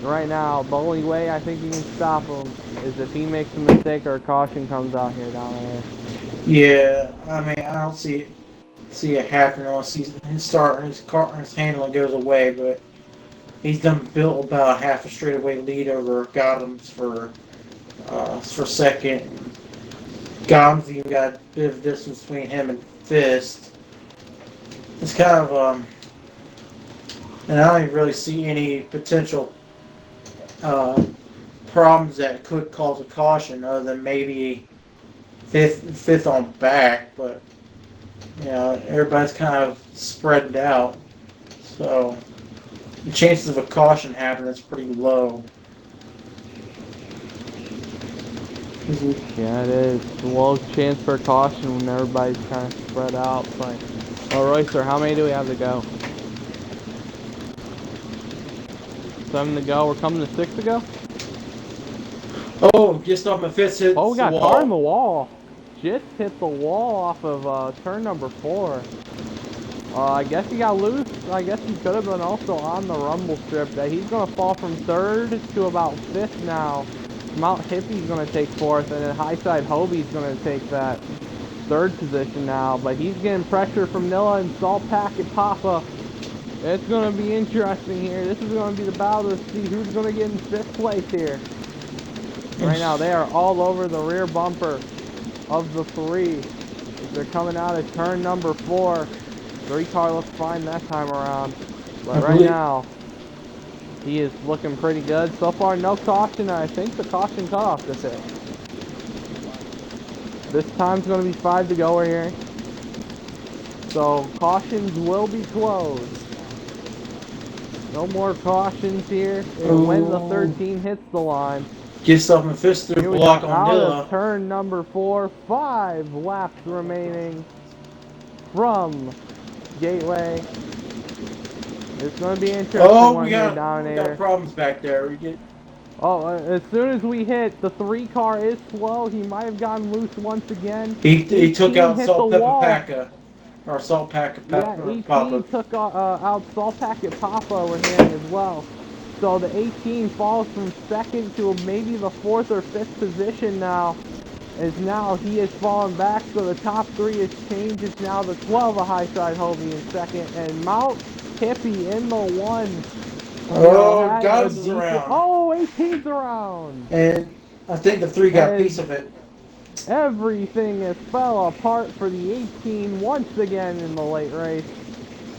S1: Right now, the only way I think you can stop him is if he makes a mistake or a caution comes out here down there.
S2: Yeah, I mean, I don't see it happening unless his handling goes away. But he's done built about half a straightaway lead over Gotham's for second. Gotham's even got a bit of distance between him and Fist. It's kind of and I don't even really see any potential problems that could cause a caution, other than maybe fifth on back. But you know, everybody's kind of spread out, so the chances of a caution happening is pretty low.
S1: Yeah, it is. A low chance for a caution when everybody's kind of spread out. But, well, Royster, how many do we have to go? 7 to go. We're coming to 6 to go?
S2: Oh, just off my fifth hit.
S1: Oh, we got a car in the wall. Just hit the wall off of turn number 4. I guess he got loose. I guess he could have been also on the rumble strip. That he's going to fall from 3rd to about 5th now. Mount Hippie's going to take 4th, and then Highside Hobie's going to take that 3rd position now. But he's getting pressure from Nilla and Salt Packet Papa. It's going to be interesting here. This is going to be the battle to see who's going to get in 5th place here. Right now, they are all over the rear bumper of the 3. They're coming out of turn number 4. 3 car looks fine that time around. But right now, he is looking pretty good. So far, no caution. I think the caution cutoff this hit. This time's going to be 5 to go, we're hearing. So cautions will be closed. No more cautions here. And when the 13 hits the line,
S2: gets up and fist through the block on
S1: out
S2: Nilla.
S1: of turn number 4, 5 laps remaining from Gateway. It's going to be interesting.
S2: We got problems back there.
S1: Oh, as soon as we hit, the 3 car is slow. He might have gotten loose once again.
S2: He took
S1: 18
S2: out
S1: hit the
S2: Salt Pepper
S1: wall.
S2: Packa. Or Salt Packa
S1: Yeah,
S2: Pepper
S1: 18
S2: Papa.
S1: took out Salt Packet Papa, we're hearing as well. So the 18 falls from second to maybe the 4th or 5th position now. As now he has fallen back, so the top 3 has changed. It's now the 12 of High Side Hobie in second, and Mount Hippie in the 1. You know,
S2: Oh,
S1: had a
S2: Gubs is
S1: decent.
S2: around.
S1: Oh, 18's around!
S2: And I think the 3 got a
S1: As
S2: piece of it.
S1: everything has fell apart for the 18 once again in the late race.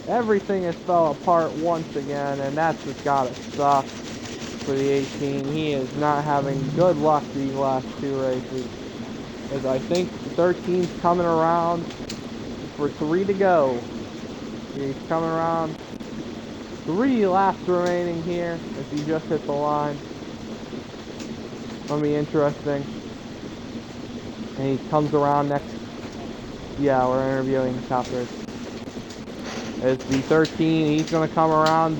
S1: Everything has fell apart once again, and that's just gotta suck for the 18. He is not having good luck these last 2 races. As I think the 13's coming around for 3 to go. He's coming around. 3 laps remaining here as he just hit the line. Gonna be interesting. And he comes around next. Yeah, we're interviewing the top race. As the 13, he's gonna come around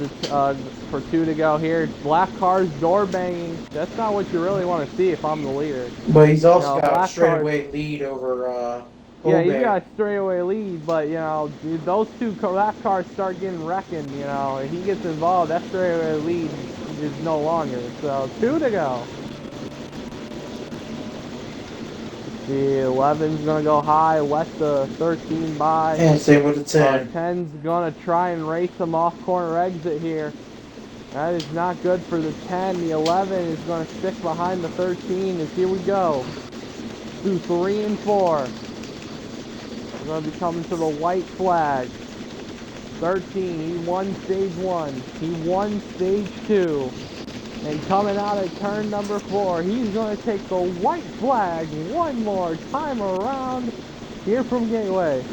S1: for 2 to go here. Black car's door banging. That's not what you really want to see if I'm the leader.
S2: But he's
S1: You
S2: also
S1: know,
S2: got a
S1: black cars.
S2: straightaway lead over
S1: Yeah, he's
S2: Hobay.
S1: got a straightaway lead, but you know, those 2 black cars start getting reckoned. You know, if he gets involved, that straightaway lead is no longer. So 2 to go. The 11's gonna go high, let the 13 by.
S2: And same with the 10.
S1: 10's gonna try and race him off corner exit here. That is not good for the 10. The 11 is gonna stick behind the 13. As here we go. Through 3 and 4. We're gonna be coming to the white flag. 13, he won stage 1. He won stage 2. And coming out of turn number 4, he's going to take the white flag one more time around here from Gateway.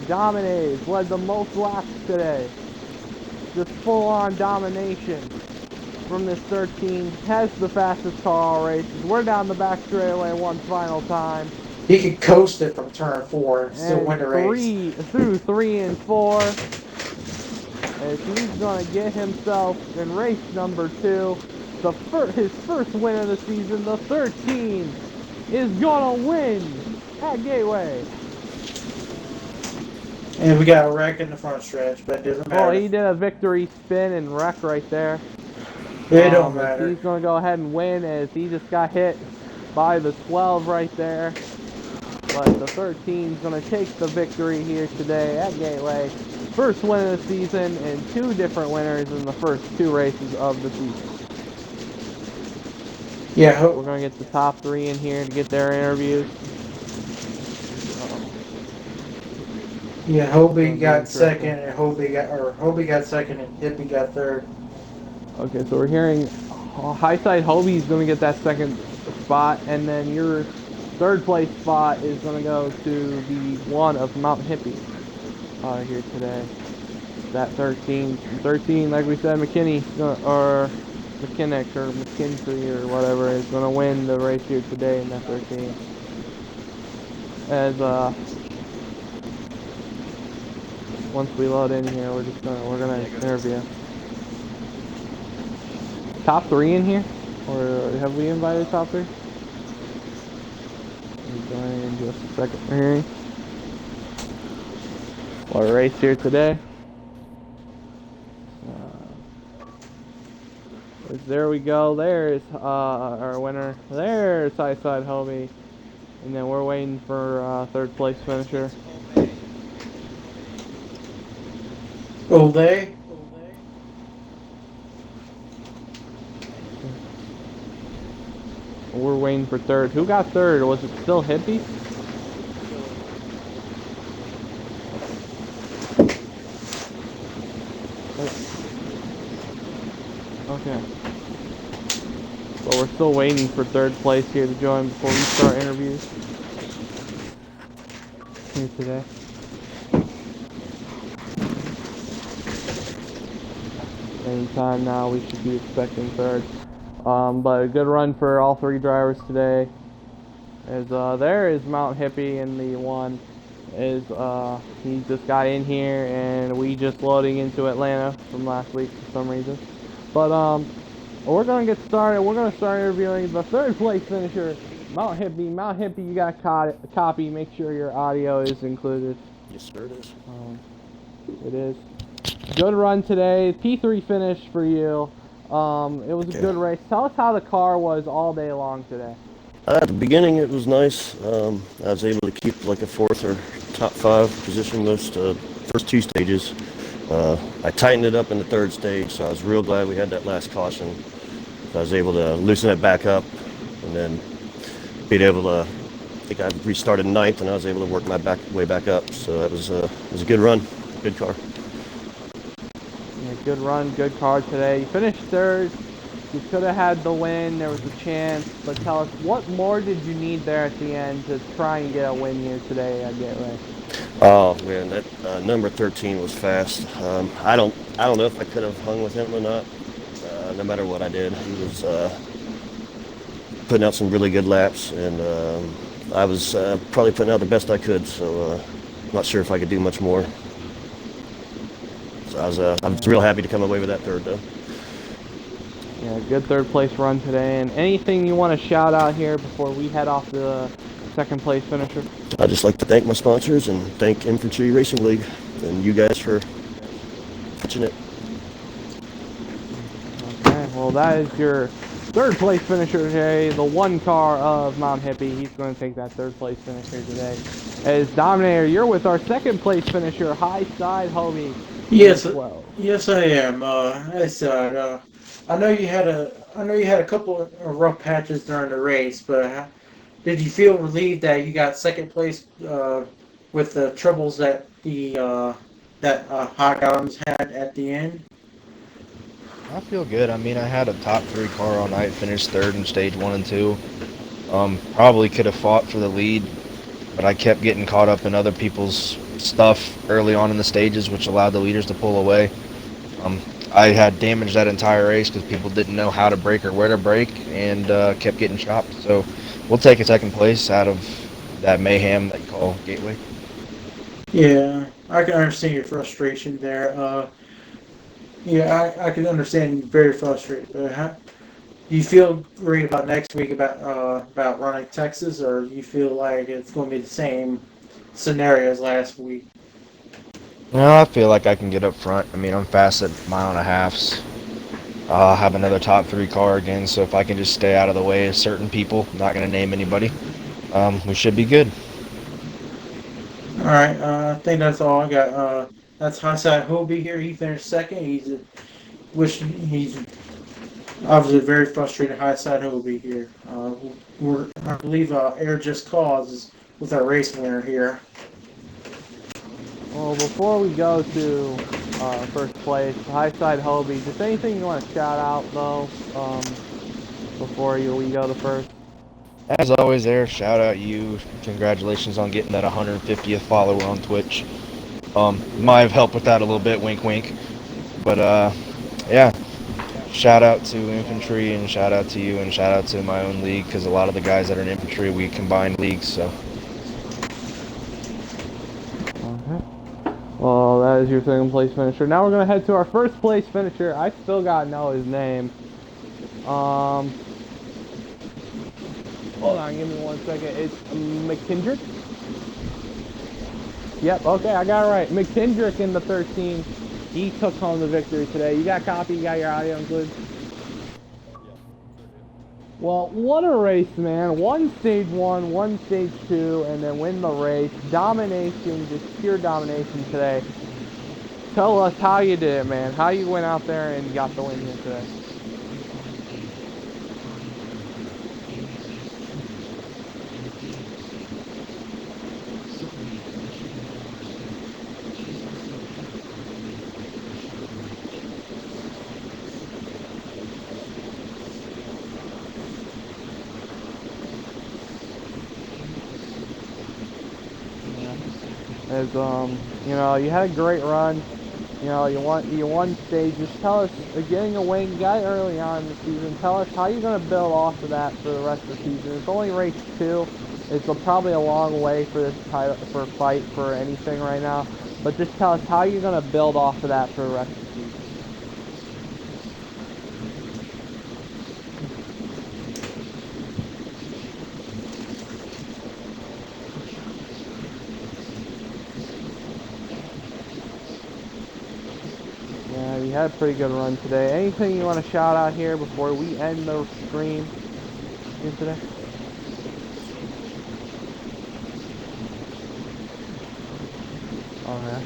S1: Dominates, led the most laps today. Just full-on domination from this 13. Has the fastest car all races. We're down the back straightaway one final time.
S2: He could coast it from turn 4 and still
S1: And
S2: win the race.
S1: through 3 and 4. As he's going to get himself in race number 2, his first win of the season. The 13 is going to win at Gateway.
S2: And we got a wreck in the front stretch, but it doesn't matter.
S1: Well, he did a victory spin and wreck right there.
S2: It don't matter.
S1: He's going to go ahead and win as he just got hit by the 12 right there. But the 13 is going to take the victory here today at Gateway. First win of the season and 2 different winners in the first 2 races of the season.
S2: Yeah,
S1: We're going to get the top 3 in here to get their interviews.
S2: Yeah, Hobie got second, and Hobie got second, and Hippie got third.
S1: Okay, so we're hearing High Side Hobie is going to get that second spot, and then your third place spot is going to go to the 1 of Mount Hippie here today. That 13, like we said, McKinney or McKinnick or McKintrey or whatever is going to win the race here today in that 13. As once we load in here, we're gonna interview. Top 3 in here, or have we invited top 3? We're joining in just a second. We're hearing our race here today. There we go. There's our winner. There's High Side Hobie, and then we're waiting for third place finisher.
S2: Oh, they?
S1: We're waiting for third. Who got third? Was it still Hippie? Okay. But we're still waiting for third place here to join before we start interviews here today. Anytime now, we should be expecting third. But a good run for all 3 drivers today. As there is Mount Hippie in the 1. He just got in here and we just loading into Atlanta from last week for some reason. we're gonna get started. We're gonna start interviewing the third place finisher, Mount Hippie. Mount Hippie, you got a copy. Make sure your audio is included.
S4: Yes, sir, it is.
S1: It is. Good run today. P3 finish for you. It was a good race. Tell us how the car was all day long today.
S4: At the beginning, it was nice. I was able to keep like a fourth or top five position most first two stages. I tightened it up in the third stage, so I was real glad we had that last caution. So I was able to loosen it back up, and then being able to. I think I restarted ninth, and I was able to work my way back up. So it was a good run, good car.
S1: Yeah, good run, good car today. You finished third. You could have had the win. There was a chance. But tell us, what more did you need there at the end to try and get a win here today at Gateway?
S4: Oh man, that number 13 was fast. I don't know if I could have hung with him or not. No matter what I did, he was putting out some really good laps, and I was probably putting out the best I could. So not sure if I could do much more. So I was real happy to come away with that third though.
S1: Yeah, good third place run today. And anything you want to shout out here before we head off to the second place finisher?
S4: I'd just like to thank my sponsors and thank Infantry Racing League and you guys for watching it.
S1: Okay, well that is your third place finisher today. The one car of Mount Hippie. He's going to take that third place finisher today. As Dominator, you're with our second place finisher, High Side Homie.
S2: Yes, yes, I am. I said, I know you had a couple of rough patches during the race, but did you feel relieved that you got second place with the troubles that Hot Arms had at the end?
S5: I feel good. I mean, I had a top 3 car all night, finished third in stage 1 and 2. Probably could have fought for the lead, but I kept getting caught up in other people's stuff early on in the stages, which allowed the leaders to pull away. I had damaged that entire race because people didn't know how to brake or where to brake, and kept getting chopped. So we'll take a second place out of that mayhem that you call Gateway.
S2: Yeah, I can understand your frustration there. Yeah, I can understand you're very frustrated. But do you feel great about next week about running Texas, or do you feel like it's going to be the same scenario as last week?
S5: Well, I feel like I can get up front. I mean, I'm fast at mile and a halfs. I'll have another top 3 car again, so if I can just stay out of the way of certain people, I'm not going to name anybody, we should be good.
S2: All right, I think that's all I got. That's Highside Hobie here. He finished second. He's obviously very frustrated. Highside Hobie here. I believe Air Just Cause is with our race winner here.
S1: Well, before we go to first place, High Side Hobie, just anything you want to shout out, though, before we go to first?
S5: As always there, shout out you. Congratulations on getting that 150th follower on Twitch. Might have helped with that a little bit, wink wink. But yeah, shout out to Infantry and shout out to you and shout out to my own league, because a lot of the guys that are in Infantry, we combined leagues, so.
S1: Okay. Well, that is your second place finisher. Now we're going to head to our first place finisher. I still got to know his name. Hold on, give me 1 second. It's McKendrick? Yep, okay, I got it right. McKendrick in the 13. He took home the victory today. You got a copy? You got your audio included? Well, what a race, man. One stage 1, one stage 2, and then win the race. Domination, just pure domination today. Tell us how you did it, man. How you went out there and got the win here today. As you know, you had a great run. You know, you won stages. Tell us, getting a win, you got it early on in the season. Tell us how you're going to build off of that for the rest of the season. It's only race 2. It's probably a long way for this title, for fight for anything right now. But just tell us how you're going to build off of that for the rest of the season. had a pretty good run today. Anything you want to shout out here before we end the stream here today? Okay.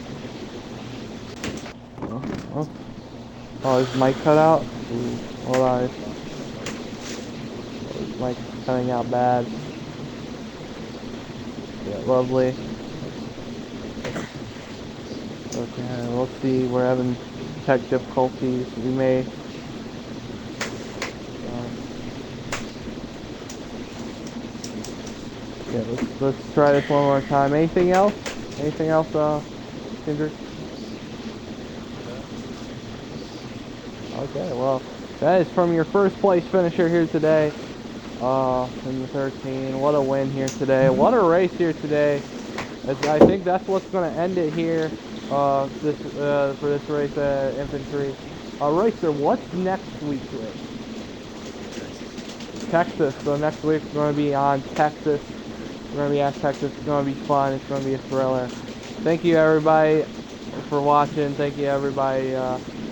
S1: Oh, is mic cut out? Ooh, hold on. His mic cutting out bad. Yeah, lovely. Okay, we'll see. We're having tech difficulties. We may. Yeah, let's try this one more time. Anything else? Anything else, Kendrick? Okay, well, that is from your first place finisher here today. In the 13. What a win here today. What a race here today. I think that's what's going to end it here. For this race, Infantry. Racer, what's next week's race? Texas. So next week's going to be on Texas. We're going to be at Texas. It's going to be fun. It's going to be a thriller. Thank you, everybody, for watching. Thank you, everybody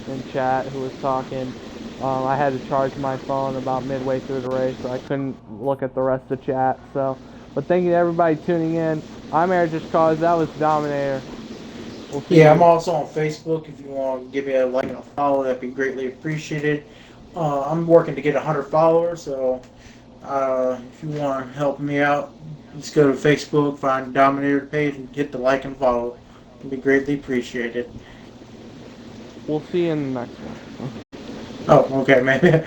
S1: in chat who was talking. I had to charge my phone about midway through the race, so I couldn't look at the rest of the chat. But thank you to everybody tuning in. I'm Air Just Cause. That was Dominator. We'll see you.
S2: I'm also on Facebook. If you want to give me a like and a follow, that'd be greatly appreciated. I'm working to get 100 followers, so if you want to help me out, just go to Facebook, find Dominator page, and hit the like and follow. It'd be greatly appreciated.
S1: We'll see you in the next one.
S2: Oh, okay, maybe.